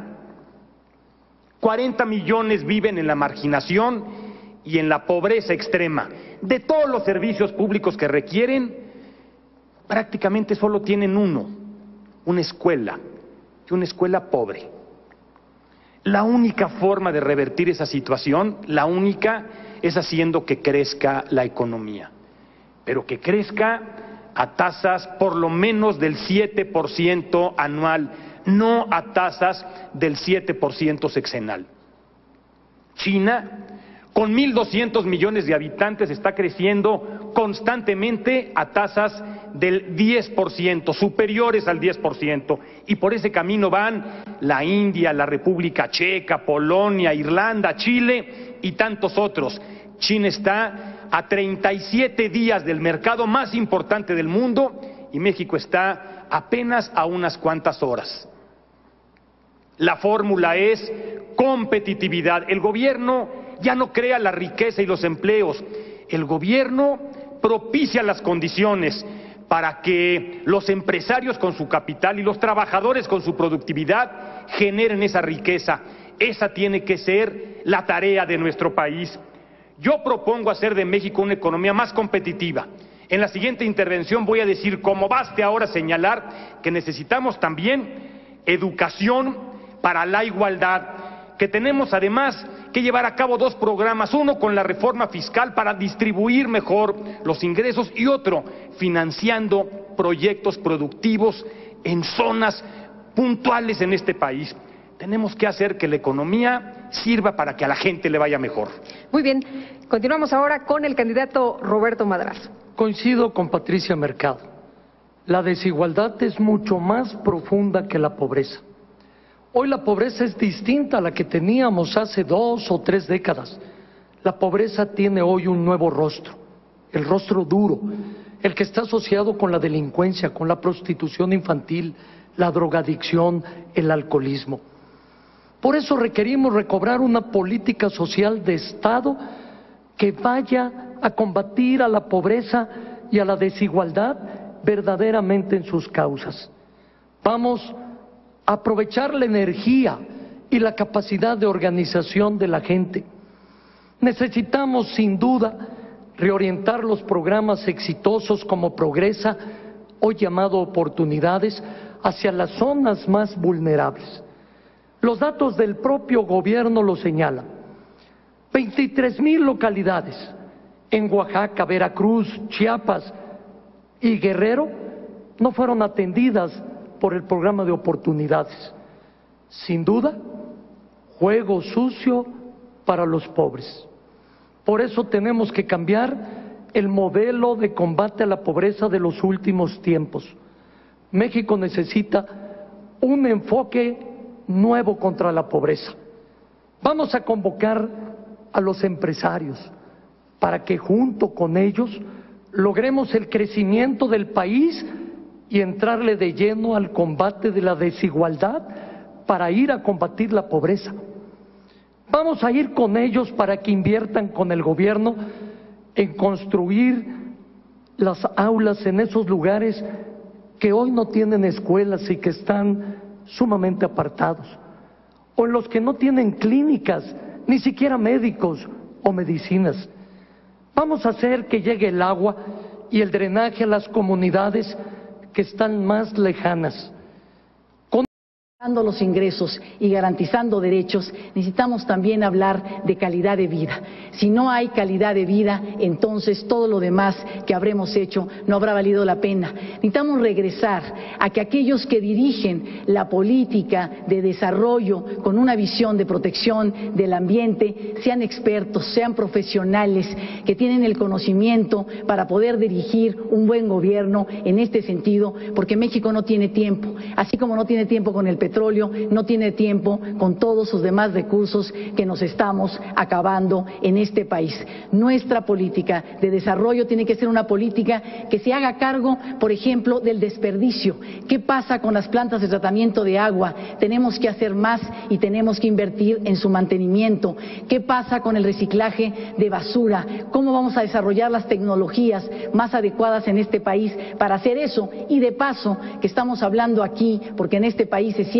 40 millones viven en la marginación y en la pobreza extrema. De todos los servicios públicos que requieren, prácticamente solo tienen uno, una escuela, y una escuela pobre. La única forma de revertir esa situación, la única, es haciendo que crezca la economía, pero que crezca a tasas por lo menos del 7% anual, no a tasas del 7% sexenal. China, con 1.200 millones de habitantes, está creciendo constantemente a tasas del 10%, superiores al 10%, y por ese camino van la India, la República Checa, Polonia, Irlanda, Chile y tantos otros. China está a 37 días del mercado más importante del mundo y México está apenas a unas cuantas horas. La fórmula es competitividad. El gobierno ya no crea la riqueza y los empleos. El gobierno propicia las condiciones para que los empresarios con su capital y los trabajadores con su productividad generen esa riqueza. Esa tiene que ser la tarea de nuestro país. Yo propongo hacer de México una economía más competitiva. En la siguiente intervención voy a decir cómo baste ahora señalar que necesitamos también educación para la igualdad, que tenemos además que llevar a cabo dos programas, uno con la reforma fiscal para distribuir mejor los ingresos y otro financiando proyectos productivos en zonas puntuales en este país. Tenemos que hacer que la economía sirva para que a la gente le vaya mejor. Muy bien, continuamos ahora con el candidato Roberto Madrazo. Coincido con Patricia Mercado. La desigualdad es mucho más profunda que la pobreza. Hoy la pobreza es distinta a la que teníamos hace 2 o 3 décadas. La pobreza tiene hoy un nuevo rostro, el rostro duro, el que está asociado con la delincuencia, con la prostitución infantil, la drogadicción, el alcoholismo. Por eso requerimos recobrar una política social de Estado que vaya a combatir a la pobreza y a la desigualdad verdaderamente en sus causas. Vamos a aprovechar la energía y la capacidad de organización de la gente. Necesitamos, sin duda, reorientar los programas exitosos como Progresa, hoy llamado Oportunidades, hacia las zonas más vulnerables. Los datos del propio gobierno lo señalan. 23,000 localidades en Oaxaca, Veracruz, Chiapas y Guerrero no fueron atendidas por el programa de Oportunidades. Sin duda, juego sucio para los pobres. Por eso tenemos que cambiar el modelo de combate a la pobreza de los últimos tiempos. México necesita un enfoque nuevo contra la pobreza. Vamos a convocar a los empresarios para que junto con ellos logremos el crecimiento del país y entrarle de lleno al combate de la desigualdad para ir a combatir la pobreza. Vamos a ir con ellos para que inviertan con el gobierno en construir las aulas en esos lugares que hoy no tienen escuelas y que están sumamente apartados, o en los que no tienen clínicas, ni siquiera médicos o medicinas. Vamos a hacer que llegue el agua y el drenaje a las comunidades que están más lejanas. Dando los ingresos y garantizando derechos, necesitamos también hablar de calidad de vida. Si no hay calidad de vida, entonces todo lo demás que habremos hecho no habrá valido la pena. Necesitamos regresar a que aquellos que dirigen la política de desarrollo con una visión de protección del ambiente sean expertos, sean profesionales, que tienen el conocimiento para poder dirigir un buen gobierno en este sentido, porque México no tiene tiempo, así como no tiene tiempo con el petróleo, no tiene tiempo con todos sus demás recursos que nos estamos acabando en este país. Nuestra política de desarrollo tiene que ser una política que se haga cargo, por ejemplo, del desperdicio. ¿Qué pasa con las plantas de tratamiento de agua? Tenemos que hacer más y tenemos que invertir en su mantenimiento. ¿Qué pasa con el reciclaje de basura? ¿Cómo vamos a desarrollar las tecnologías más adecuadas en este país para hacer eso? Y de paso, que estamos hablando aquí, porque en este país es cierto,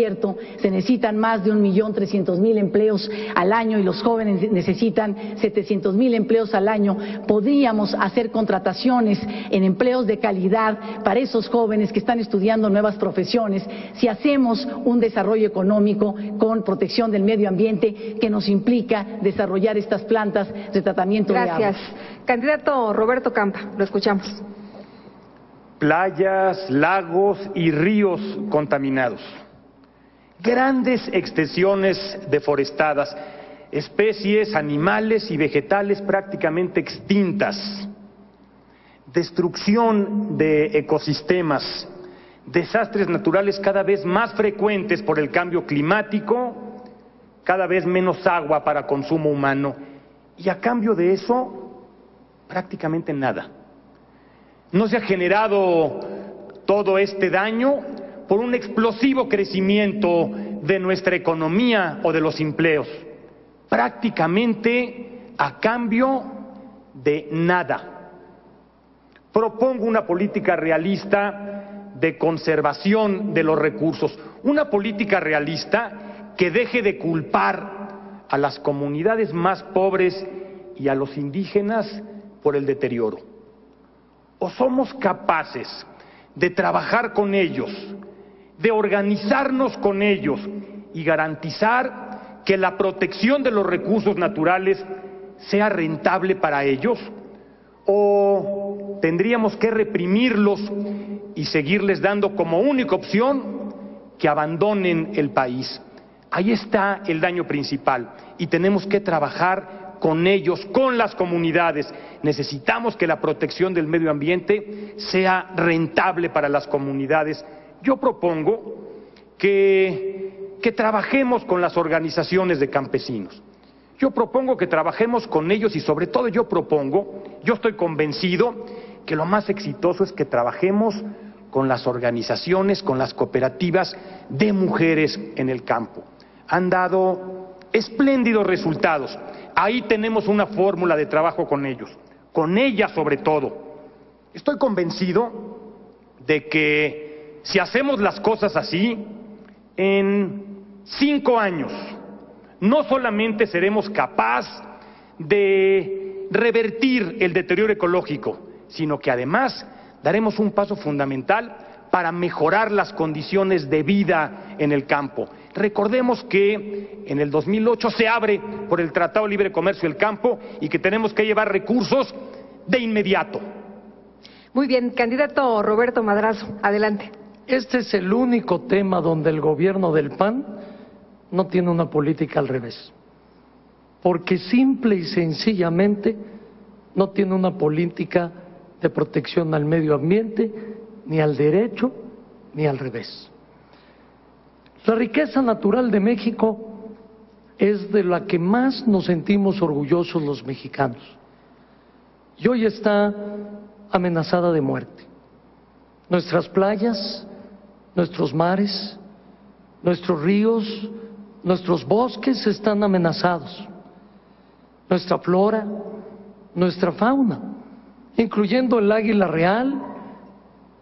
se necesitan más de 1.300.000 empleos al año y los jóvenes necesitan 700.000 empleos al año. Podríamos hacer contrataciones en empleos de calidad para esos jóvenes que están estudiando nuevas profesiones si hacemos un desarrollo económico con protección del medio ambiente que nos implica desarrollar estas plantas de tratamiento de agua. Gracias. Candidato Roberto Campa, lo escuchamos. Playas, lagos y ríos contaminados. Grandes extensiones deforestadas, especies animales y vegetales prácticamente extintas, destrucción de ecosistemas, desastres naturales cada vez más frecuentes por el cambio climático, cada vez menos agua para consumo humano, y a cambio de eso, prácticamente nada. No se ha generado todo este daño por un explosivo crecimiento de nuestra economía o de los empleos, prácticamente a cambio de nada. Propongo una política realista de conservación de los recursos, una política realista que deje de culpar a las comunidades más pobres y a los indígenas por el deterioro. O somos capaces de trabajar con ellos, de organizarnos con ellos y garantizar que la protección de los recursos naturales sea rentable para ellos, o tendríamos que reprimirlos y seguirles dando como única opción que abandonen el país. Ahí está el daño principal y tenemos que trabajar con ellos, con las comunidades. Necesitamos que la protección del medio ambiente sea rentable para las comunidades. Yo propongo que trabajemos con las organizaciones de campesinos. Yo propongo que trabajemos con ellos y sobre todo yo estoy convencido que lo más exitoso es que trabajemos con las organizaciones, con las cooperativas de mujeres en el campo. Han dado espléndidos resultados. Ahí tenemos una fórmula de trabajo con ellos, con ellas sobre todo. Estoy convencido de que si hacemos las cosas así, en 5 años, no solamente seremos capaces de revertir el deterioro ecológico, sino que además daremos un paso fundamental para mejorar las condiciones de vida en el campo. Recordemos que en el 2008 se abre por el Tratado de Libre Comercio el campo y que tenemos que llevar recursos de inmediato. Muy bien, candidato Roberto Madrazo, adelante. Este es el único tema donde el gobierno del PAN no tiene una política al revés, porque simple y sencillamente no tiene una política de protección al medio ambiente, ni al derecho, ni al revés. La riqueza natural de México es de la que más nos sentimos orgullosos los mexicanos, y hoy está amenazada de muerte. Nuestras playas, nuestros mares, nuestros ríos, nuestros bosques están amenazados, nuestra flora, nuestra fauna, incluyendo el águila real,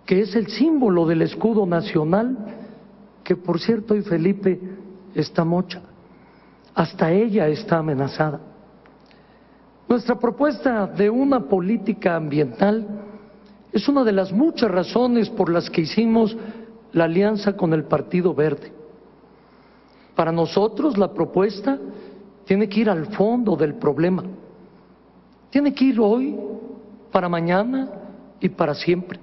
que es el símbolo del escudo nacional, que por cierto hoy Felipe está mocha, hasta ella está amenazada. Nuestra propuesta de una política ambiental es una de las muchas razones por las que hicimos la alianza con el Partido Verde. Para nosotros la propuesta tiene que ir al fondo del problema, tiene que ir hoy, para mañana y para siempre.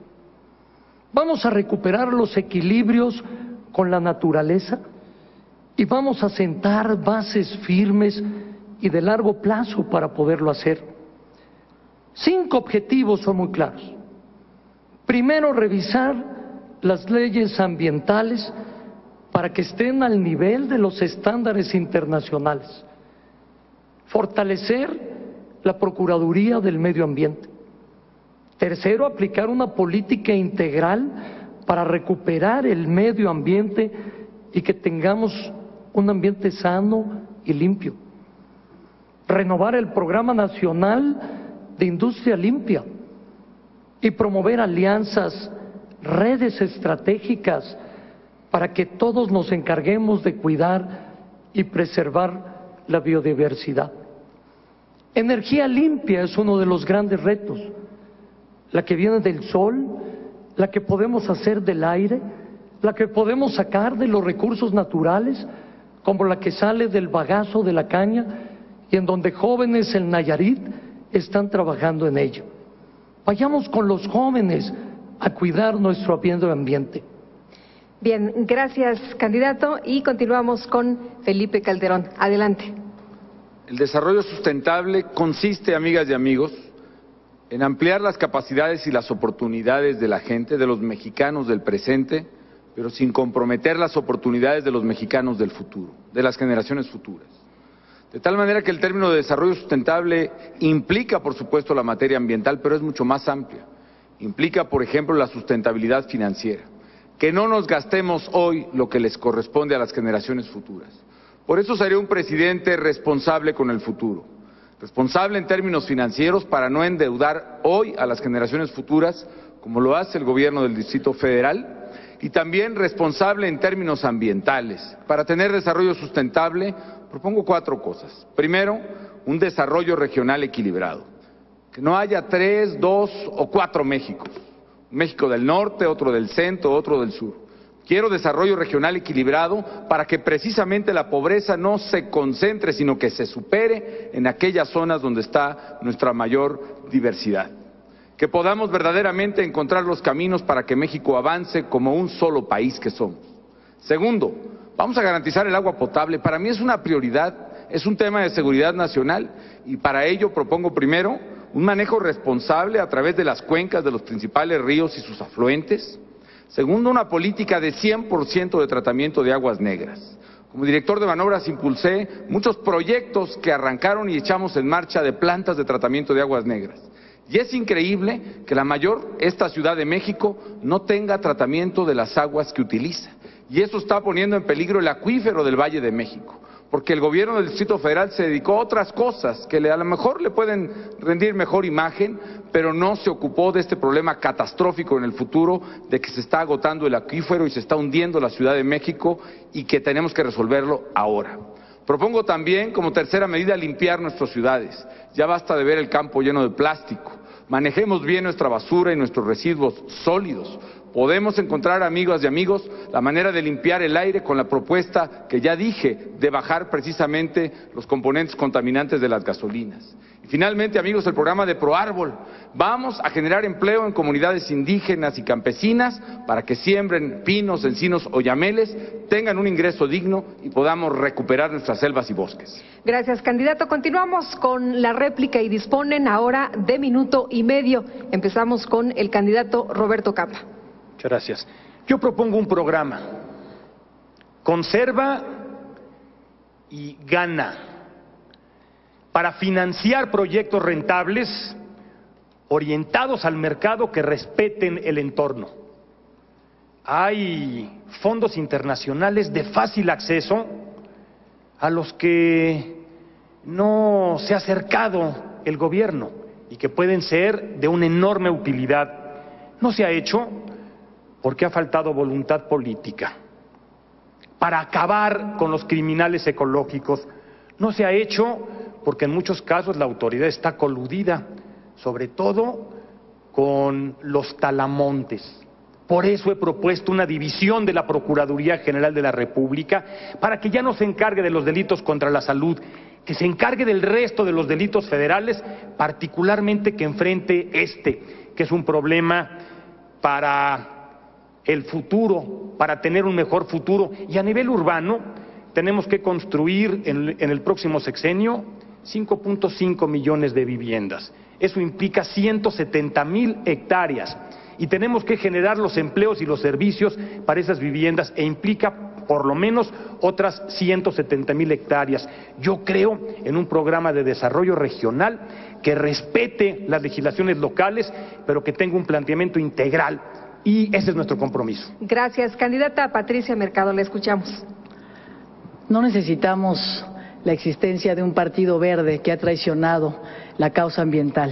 Vamos a recuperar los equilibrios con la naturaleza y vamos a sentar bases firmes y de largo plazo para poderlo hacer. 5 objetivos son muy claros. Primero, revisar las leyes ambientales para que estén al nivel de los estándares internacionales. Fortalecer la Procuraduría del Medio Ambiente. Tercero, aplicar una política integral para recuperar el medio ambiente y que tengamos un ambiente sano y limpio. Renovar el Programa Nacional de Industria Limpia y promover alianzas, redes estratégicas para que todos nos encarguemos de cuidar y preservar la biodiversidad. Energía limpia es uno de los grandes retos, la que viene del sol, la que podemos hacer del aire, la que podemos sacar de los recursos naturales, como la que sale del bagazo de la caña, y en donde jóvenes en Nayarit están trabajando en ello. Vayamos con los jóvenes a cuidar nuestro medio ambiente. Bien, gracias, candidato, y continuamos con Felipe Calderón. Adelante. El desarrollo sustentable consiste, amigas y amigos, en ampliar las capacidades y las oportunidades de la gente, de los mexicanos del presente, pero sin comprometer las oportunidades de los mexicanos del futuro, de las generaciones futuras. De tal manera que el término de desarrollo sustentable implica, por supuesto, la materia ambiental, pero es mucho más amplia. Implica, por ejemplo, la sustentabilidad financiera, que no nos gastemos hoy lo que les corresponde a las generaciones futuras. Por eso seré un presidente responsable con el futuro, responsable en términos financieros para no endeudar hoy a las generaciones futuras, como lo hace el gobierno del Distrito Federal, y también responsable en términos ambientales. Para tener desarrollo sustentable, propongo 4 cosas. Primero, un desarrollo regional equilibrado. Que no haya 3, 2 o 4 Méxicos. Un México del norte, otro del centro, otro del sur. Quiero desarrollo regional equilibrado para que precisamente la pobreza no se concentre, sino que se supere en aquellas zonas donde está nuestra mayor diversidad. Que podamos verdaderamente encontrar los caminos para que México avance como un solo país que somos. Segundo, vamos a garantizar el agua potable. Para mí es una prioridad, es un tema de seguridad nacional y para ello propongo primero un manejo responsable a través de las cuencas de los principales ríos y sus afluentes. Segundo, una política de 100% de tratamiento de aguas negras. Como director de Banobras impulsé muchos proyectos que arrancaron y echamos en marcha de plantas de tratamiento de aguas negras. Y es increíble que esta Ciudad de México, no tenga tratamiento de las aguas que utiliza. Y eso está poniendo en peligro el acuífero del Valle de México, porque el gobierno del Distrito Federal se dedicó a otras cosas que a lo mejor le pueden rendir mejor imagen, pero no se ocupó de este problema catastrófico en el futuro de que se está agotando el acuífero y se está hundiendo la Ciudad de México y que tenemos que resolverlo ahora. Propongo también, como tercera medida, limpiar nuestras ciudades. Ya basta de ver el campo lleno de plástico. Manejemos bien nuestra basura y nuestros residuos sólidos. Podemos encontrar, amigas y amigos, la manera de limpiar el aire con la propuesta que ya dije de bajar precisamente los componentes contaminantes de las gasolinas. Y finalmente, amigos, el programa de ProÁrbol. Vamos a generar empleo en comunidades indígenas y campesinas para que siembren pinos, encinos o yameles, tengan un ingreso digno y podamos recuperar nuestras selvas y bosques. Gracias, candidato. Continuamos con la réplica y disponen ahora de 1.5 minutos. Empezamos con el candidato Roberto Capa. Muchas gracias. Yo propongo un programa. Conserva y gana. Para financiar proyectos rentables orientados al mercado que respeten el entorno. Hay fondos internacionales de fácil acceso a los que no se ha acercado el gobierno y que pueden ser de una enorme utilidad. No se ha hecho porque ha faltado voluntad política para acabar con los criminales ecológicos. No se ha hecho porque en muchos casos la autoridad está coludida, sobre todo con los talamontes. Por eso he propuesto una división de la Procuraduría General de la República para que ya no se encargue de los delitos contra la salud, que se encargue del resto de los delitos federales, particularmente que enfrente que es un problema para el futuro, para tener un mejor futuro. Y a nivel urbano tenemos que construir en el próximo sexenio 5.5 millones de viviendas. Eso implica 170,000 hectáreas y tenemos que generar los empleos y los servicios para esas viviendas e implica por lo menos otras 170,000 hectáreas. Yo creo en un programa de desarrollo regional que respete las legislaciones locales, pero que tenga un planteamiento integral, y ese es nuestro compromiso. Gracias. Candidata Patricia Mercado, le escuchamos. No necesitamos la existencia de un partido verde que ha traicionado la causa ambiental.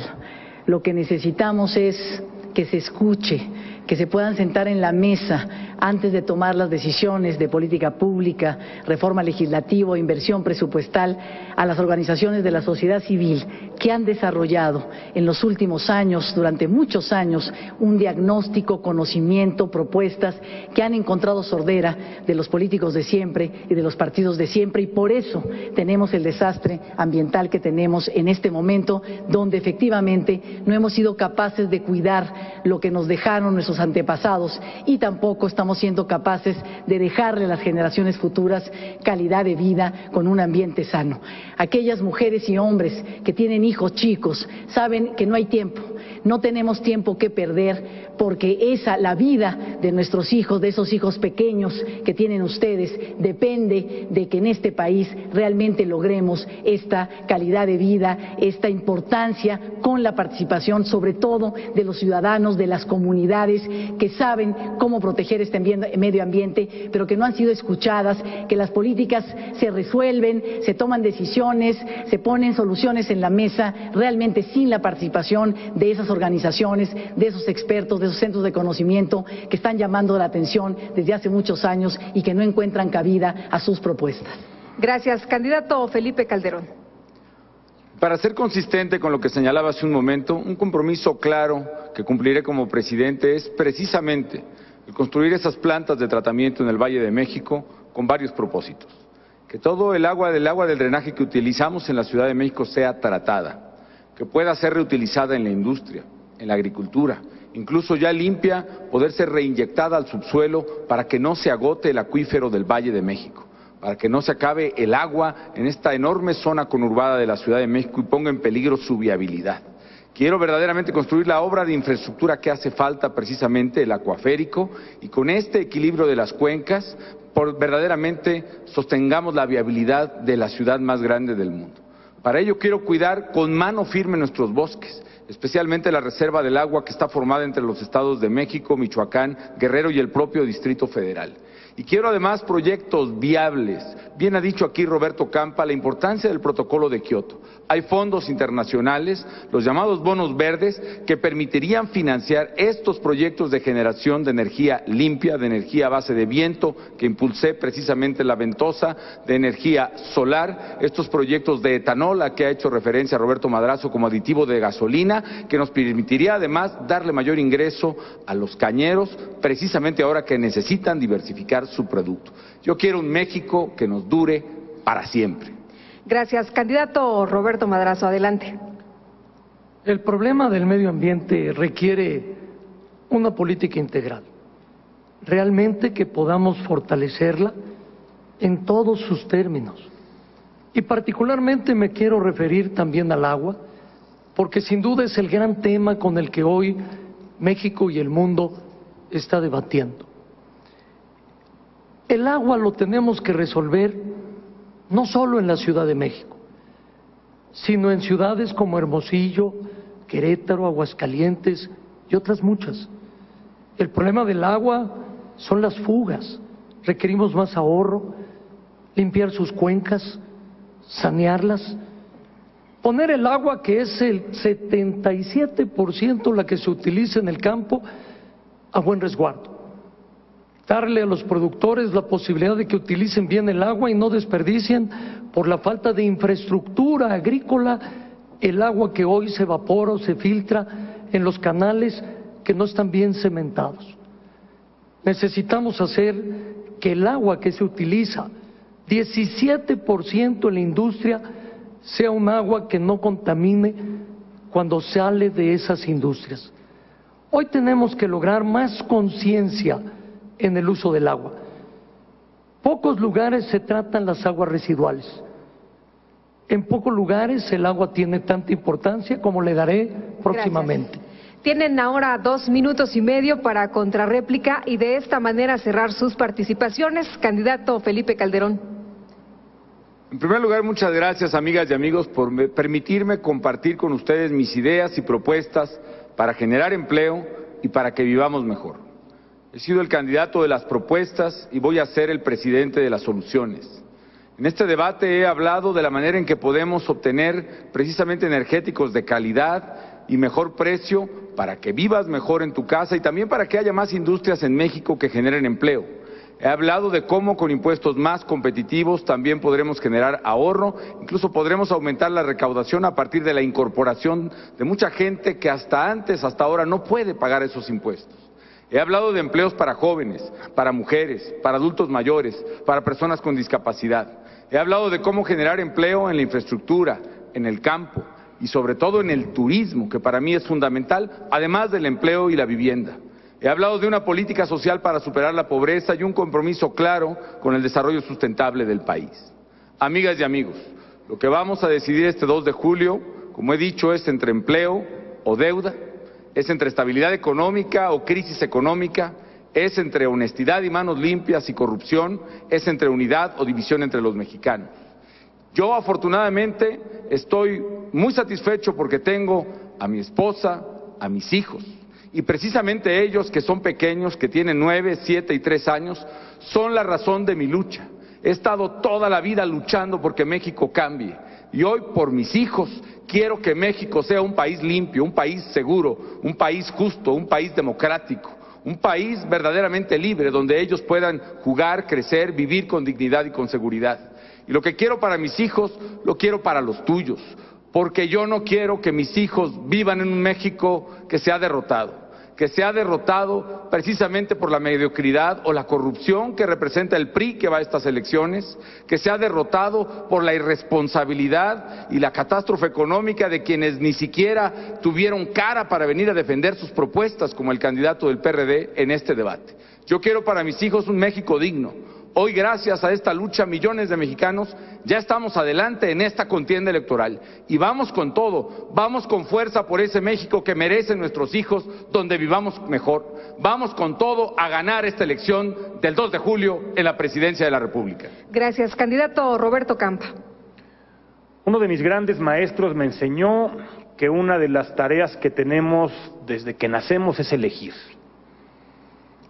Lo que necesitamos es que se escuche, que se puedan sentar en la mesa antes de tomar las decisiones de política pública, reforma legislativa, inversión presupuestal, a las organizaciones de la sociedad civil que han desarrollado en los últimos años, durante muchos años, un diagnóstico, conocimiento, propuestas que han encontrado sordera de los políticos de siempre y de los partidos de siempre, y por eso tenemos el desastre ambiental que tenemos en este momento, donde efectivamente no hemos sido capaces de cuidar lo que nos dejaron nuestros antepasados y tampoco estamos siendo capaces de dejarle a las generaciones futuras calidad de vida con un ambiente sano. Aquellas mujeres y hombres que tienen hijos chicos saben que no hay tiempo, no tenemos tiempo que perder, porque la vida de nuestros hijos, de esos hijos pequeños que tienen ustedes, depende de que en este país realmente logremos esta calidad de vida, esta importancia con la participación sobre todo de los ciudadanos, de las comunidades que saben cómo proteger este medio ambiente, pero que no han sido escuchadas, que las políticas se resuelven, se toman decisiones, se ponen soluciones en la mesa, realmente sin la participación de esas organizaciones, de esos expertos, de esos centros de conocimiento que están llamando la atención desde hace muchos años y que no encuentran cabida a sus propuestas. Gracias. Candidato Felipe Calderón. Para ser consistente con lo que señalaba hace un momento, un compromiso claro que cumpliré como presidente es precisamente el construir esas plantas de tratamiento en el Valle de México con varios propósitos. Que todo el agua del drenaje que utilizamos en la Ciudad de México sea tratada, que pueda ser reutilizada en la industria, en la agricultura, incluso ya limpia, poder ser reinyectada al subsuelo para que no se agote el acuífero del Valle de México, para que no se acabe el agua en esta enorme zona conurbada de la Ciudad de México y ponga en peligro su viabilidad. Quiero verdaderamente construir la obra de infraestructura que hace falta, precisamente el acuaférico, y con este equilibrio de las cuencas, verdaderamente sostengamos la viabilidad de la ciudad más grande del mundo. Para ello quiero cuidar con mano firme nuestros bosques, especialmente la reserva del agua que está formada entre los estados de México, Michoacán, Guerrero y el propio Distrito Federal. Y quiero además proyectos viables. Bien ha dicho aquí Roberto Campa la importancia del protocolo de Kioto. Hay fondos internacionales, los llamados bonos verdes, que permitirían financiar estos proyectos de generación de energía limpia, de energía a base de viento, que impulsé precisamente la Ventosa, de energía solar, estos proyectos de etanol a que ha hecho referencia Roberto Madrazo como aditivo de gasolina, que nos permitiría además darle mayor ingreso a los cañeros, precisamente ahora que necesitan diversificar su producto. Yo quiero un México que nos dure para siempre. Gracias. Candidato Roberto Madrazo, adelante. El problema del medio ambiente requiere una política integral, realmente que podamos fortalecerla en todos sus términos. Y particularmente me quiero referir también al agua, porque sin duda es el gran tema con el que hoy México y el mundo está debatiendo. El agua lo tenemos que resolver no solo en la Ciudad de México, sino en ciudades como Hermosillo, Querétaro, Aguascalientes y otras muchas. El problema del agua son las fugas, requerimos más ahorro, limpiar sus cuencas, sanearlas, poner el agua, que es el 77% la que se utiliza en el campo, a buen resguardo. Darle a los productores la posibilidad de que utilicen bien el agua y no desperdicien por la falta de infraestructura agrícola el agua que hoy se evapora o se filtra en los canales que no están bien cementados. Necesitamos hacer que el agua que se utiliza, 17% en la industria, sea un agua que no contamine cuando sale de esas industrias. Hoy tenemos que lograr más conciencia en el uso del agua. Pocos lugares se tratan las aguas residuales. En pocos lugares el agua tiene tanta importancia como le daré próximamente. Gracias. Tienen ahora 2 minutos y medio para contrarréplica y de esta manera cerrar sus participaciones. Candidato Felipe Calderón. En primer lugar, muchas gracias, amigas y amigos, por permitirme compartir con ustedes mis ideas y propuestas para generar empleo y para que vivamos mejor. He sido el candidato de las propuestas y voy a ser el presidente de las soluciones. En este debate he hablado de la manera en que podemos obtener precisamente energéticos de calidad y mejor precio para que vivas mejor en tu casa y también para que haya más industrias en México que generen empleo. He hablado de cómo con impuestos más competitivos también podremos generar ahorro, incluso podremos aumentar la recaudación a partir de la incorporación de mucha gente que hasta ahora no puede pagar esos impuestos. He hablado de empleos para jóvenes, para mujeres, para adultos mayores, para personas con discapacidad. He hablado de cómo generar empleo en la infraestructura, en el campo y sobre todo en el turismo, que para mí es fundamental, además del empleo y la vivienda. He hablado de una política social para superar la pobreza y un compromiso claro con el desarrollo sustentable del país. Amigas y amigos, lo que vamos a decidir este 2 de julio, como he dicho, es entre empleo o deuda, es entre estabilidad económica o crisis económica, es entre honestidad y manos limpias y corrupción, es entre unidad o división entre los mexicanos. Yo afortunadamente estoy muy satisfecho porque tengo a mi esposa, a mis hijos, y precisamente ellos, que son pequeños, que tienen 9, 7 y 3 años, son la razón de mi lucha. He estado toda la vida luchando porque México cambie, y hoy por mis hijos quiero que México sea un país limpio, un país seguro, un país justo, un país democrático, un país verdaderamente libre, donde ellos puedan jugar, crecer, vivir con dignidad y con seguridad. Y lo que quiero para mis hijos, lo quiero para los tuyos, porque yo no quiero que mis hijos vivan en un México que se ha derrotado precisamente por la mediocridad o la corrupción que representa el PRI que va a estas elecciones, que se ha derrotado por la irresponsabilidad y la catástrofe económica de quienes ni siquiera tuvieron cara para venir a defender sus propuestas, como el candidato del PRD en este debate. Yo quiero para mis hijos un México digno. Hoy, gracias a esta lucha, millones de mexicanos ya estamos adelante en esta contienda electoral y vamos con todo, vamos con fuerza por ese México que merecen nuestros hijos, donde vivamos mejor. Vamos con todo a ganar esta elección del 2 de julio en la presidencia de la República. Gracias. Candidato Roberto Campa. Uno de mis grandes maestros me enseñó que una de las tareas que tenemos desde que nacemos es elegir.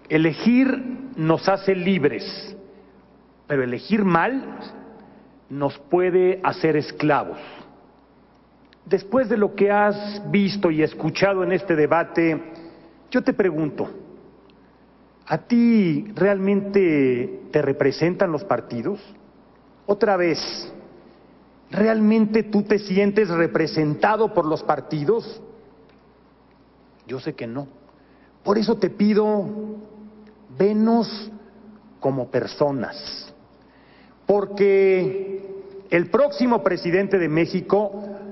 Elegir nos hace libres. Pero elegir mal nos puede hacer esclavos. Después de lo que has visto y escuchado en este debate, yo te pregunto, ¿a ti realmente te representan los partidos? Otra vez, ¿realmente tú te sientes representado por los partidos? Yo sé que no. Por eso te pido, venos como personas. Porque el próximo presidente de México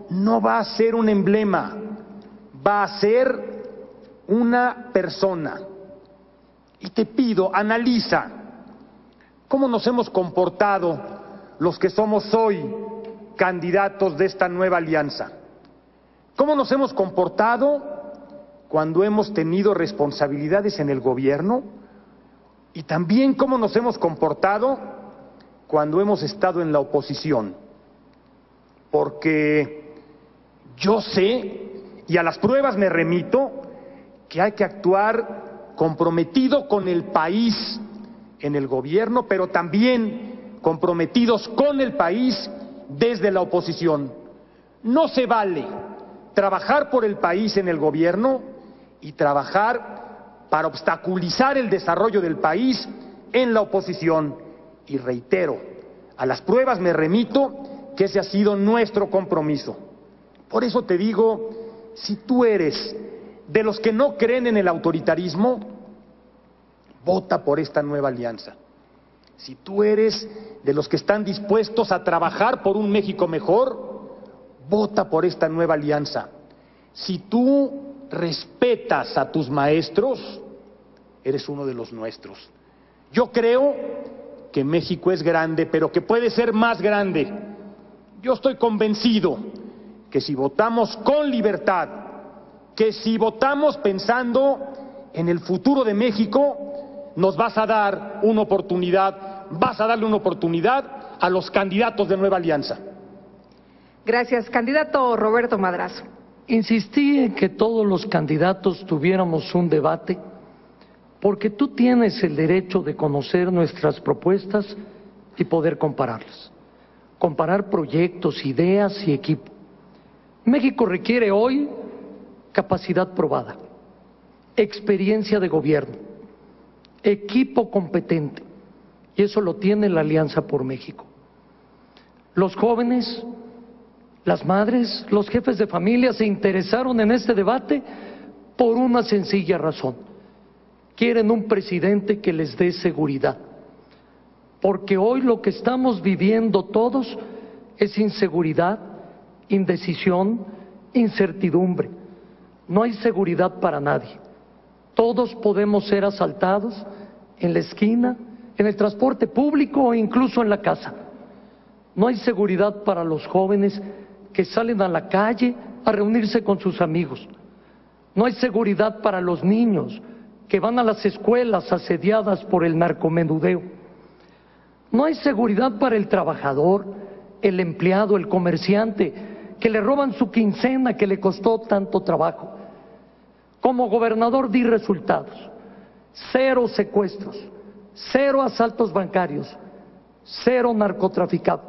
no va a ser un emblema, va a ser una persona. Y te pido, analiza cómo nos hemos comportado los que somos hoy candidatos de esta nueva alianza. ¿Cómo nos hemos comportado cuando hemos tenido responsabilidades en el gobierno? Y también cómo nos hemos comportado cuando hemos estado en la oposición, porque yo sé, y a las pruebas me remito, que hay que actuar comprometido con el país en el gobierno, pero también comprometidos con el país desde la oposición. No se vale trabajar por el país en el gobierno y trabajar para obstaculizar el desarrollo del país en la oposición. Y reitero, a las pruebas me remito que ese ha sido nuestro compromiso. Por eso te digo, si tú eres de los que no creen en el autoritarismo, vota por esta nueva alianza. Si tú eres de los que están dispuestos a trabajar por un México mejor, vota por esta nueva alianza. Si tú respetas a tus maestros, eres uno de los nuestros. Yo creo que México es grande, pero que puede ser más grande. Yo estoy convencido que si votamos con libertad, que si votamos pensando en el futuro de México, nos vas a dar una oportunidad, vas a darle una oportunidad a los candidatos de Nueva Alianza. Gracias. Candidato Roberto Madrazo. Insistí en que todos los candidatos tuviéramos un debate porque tú tienes el derecho de conocer nuestras propuestas y poder compararlas. Comparar proyectos, ideas y equipo. México requiere hoy capacidad probada, experiencia de gobierno, equipo competente, y eso lo tiene la Alianza por México. Los jóvenes, las madres, los jefes de familia se interesaron en este debate por una sencilla razón. Quieren un presidente que les dé seguridad, porque hoy lo que estamos viviendo todos es inseguridad, indecisión, incertidumbre. No hay seguridad para nadie. Todos podemos ser asaltados en la esquina, en el transporte público o incluso en la casa. No hay seguridad para los jóvenes que salen a la calle a reunirse con sus amigos. No hay seguridad para los niños que van a las escuelas asediadas por el narcomenudeo. No hay seguridad para el trabajador, el empleado, el comerciante, que le roban su quincena que le costó tanto trabajo. Como gobernador di resultados: 0 secuestros, 0 asaltos bancarios, 0 narcotraficado.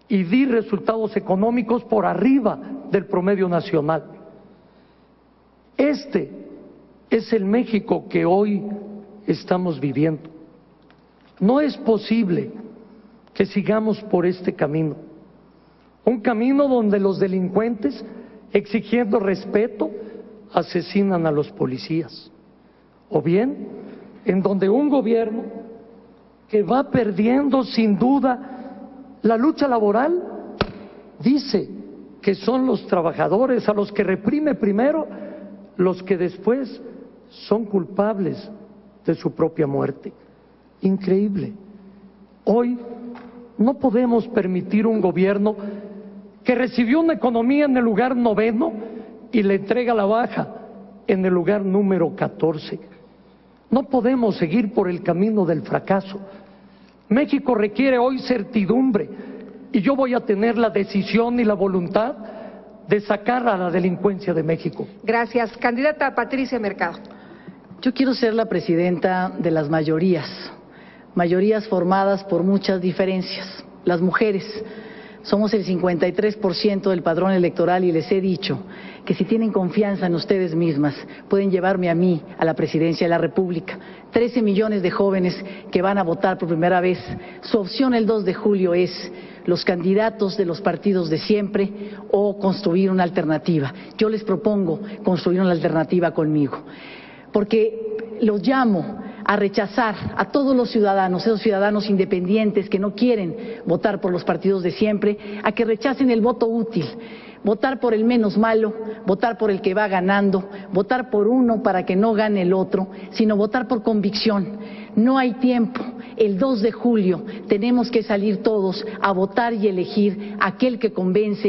Y di resultados económicos por arriba del promedio nacional. Este es el México que hoy estamos viviendo. No es posible que sigamos por este camino. Un camino donde los delincuentes, exigiendo respeto, asesinan a los policías. O bien, en donde un gobierno que va perdiendo sin duda la lucha laboral, dice que son los trabajadores a los que reprime primero, los que después son culpables de su propia muerte. Increíble. Hoy no podemos permitir un gobierno que recibió una economía en el lugar 9º y le entrega la baja en el lugar número 14. No podemos seguir por el camino del fracaso. México requiere hoy certidumbre y yo voy a tener la decisión y la voluntad de sacar a la delincuencia de México. Gracias. Candidata Patricia Mercado. Yo quiero ser la presidenta de las mayorías formadas por muchas diferencias. Las mujeres somos el 53% del padrón electoral y les he dicho que si tienen confianza en ustedes mismas pueden llevarme a mí a la presidencia de la República. 13 millones de jóvenes que van a votar por primera vez. Su opción el 2 de julio es los candidatos de los partidos de siempre o construir una alternativa. Yo les propongo construir una alternativa conmigo, porque los llamo a rechazar a todos los ciudadanos, esos ciudadanos independientes que no quieren votar por los partidos de siempre, a que rechacen el voto útil, votar por el menos malo, votar por el que va ganando, votar por uno para que no gane el otro, sino votar por convicción. No hay tiempo. El 2 de julio tenemos que salir todos a votar y elegir aquel que convence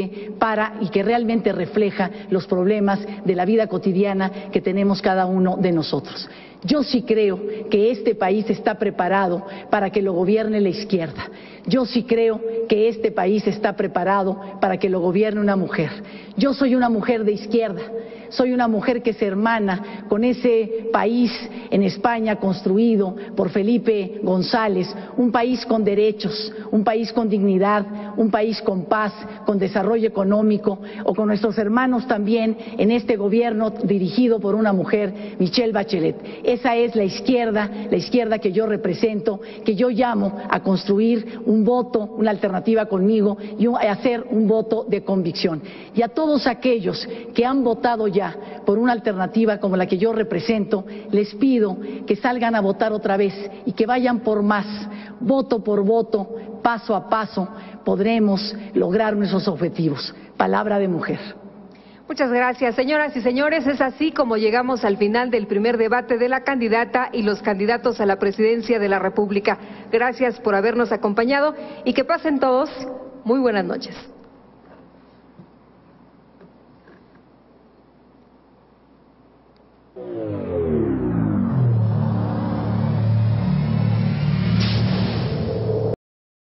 y que realmente refleja los problemas de la vida cotidiana que tenemos cada uno de nosotros. Yo sí creo que este país está preparado para que lo gobierne la izquierda. Yo sí creo que este país está preparado para que lo gobierne una mujer. Yo soy una mujer de izquierda. soy una mujer que se hermana con ese país en España construido por Felipe González, un país con derechos, un país con dignidad, un país con paz, con desarrollo económico, o con nuestros hermanos también en este gobierno dirigido por una mujer, Michelle Bachelet. Esa es la izquierda que yo represento, que yo llamo a construir un voto, una alternativa conmigo y a hacer un voto de convicción. Y a todos aquellos que han votado ya por una alternativa como la que yo represento, les pido que salgan a votar otra vez y que vayan por más. Voto por voto, paso a paso, podremos lograr nuestros objetivos. Palabra de mujer. Muchas gracias, señoras y señores. Es así como llegamos al final del primer debate de la candidata y los candidatos a la presidencia de la República. Gracias por habernos acompañado y que pasen todos muy buenas noches.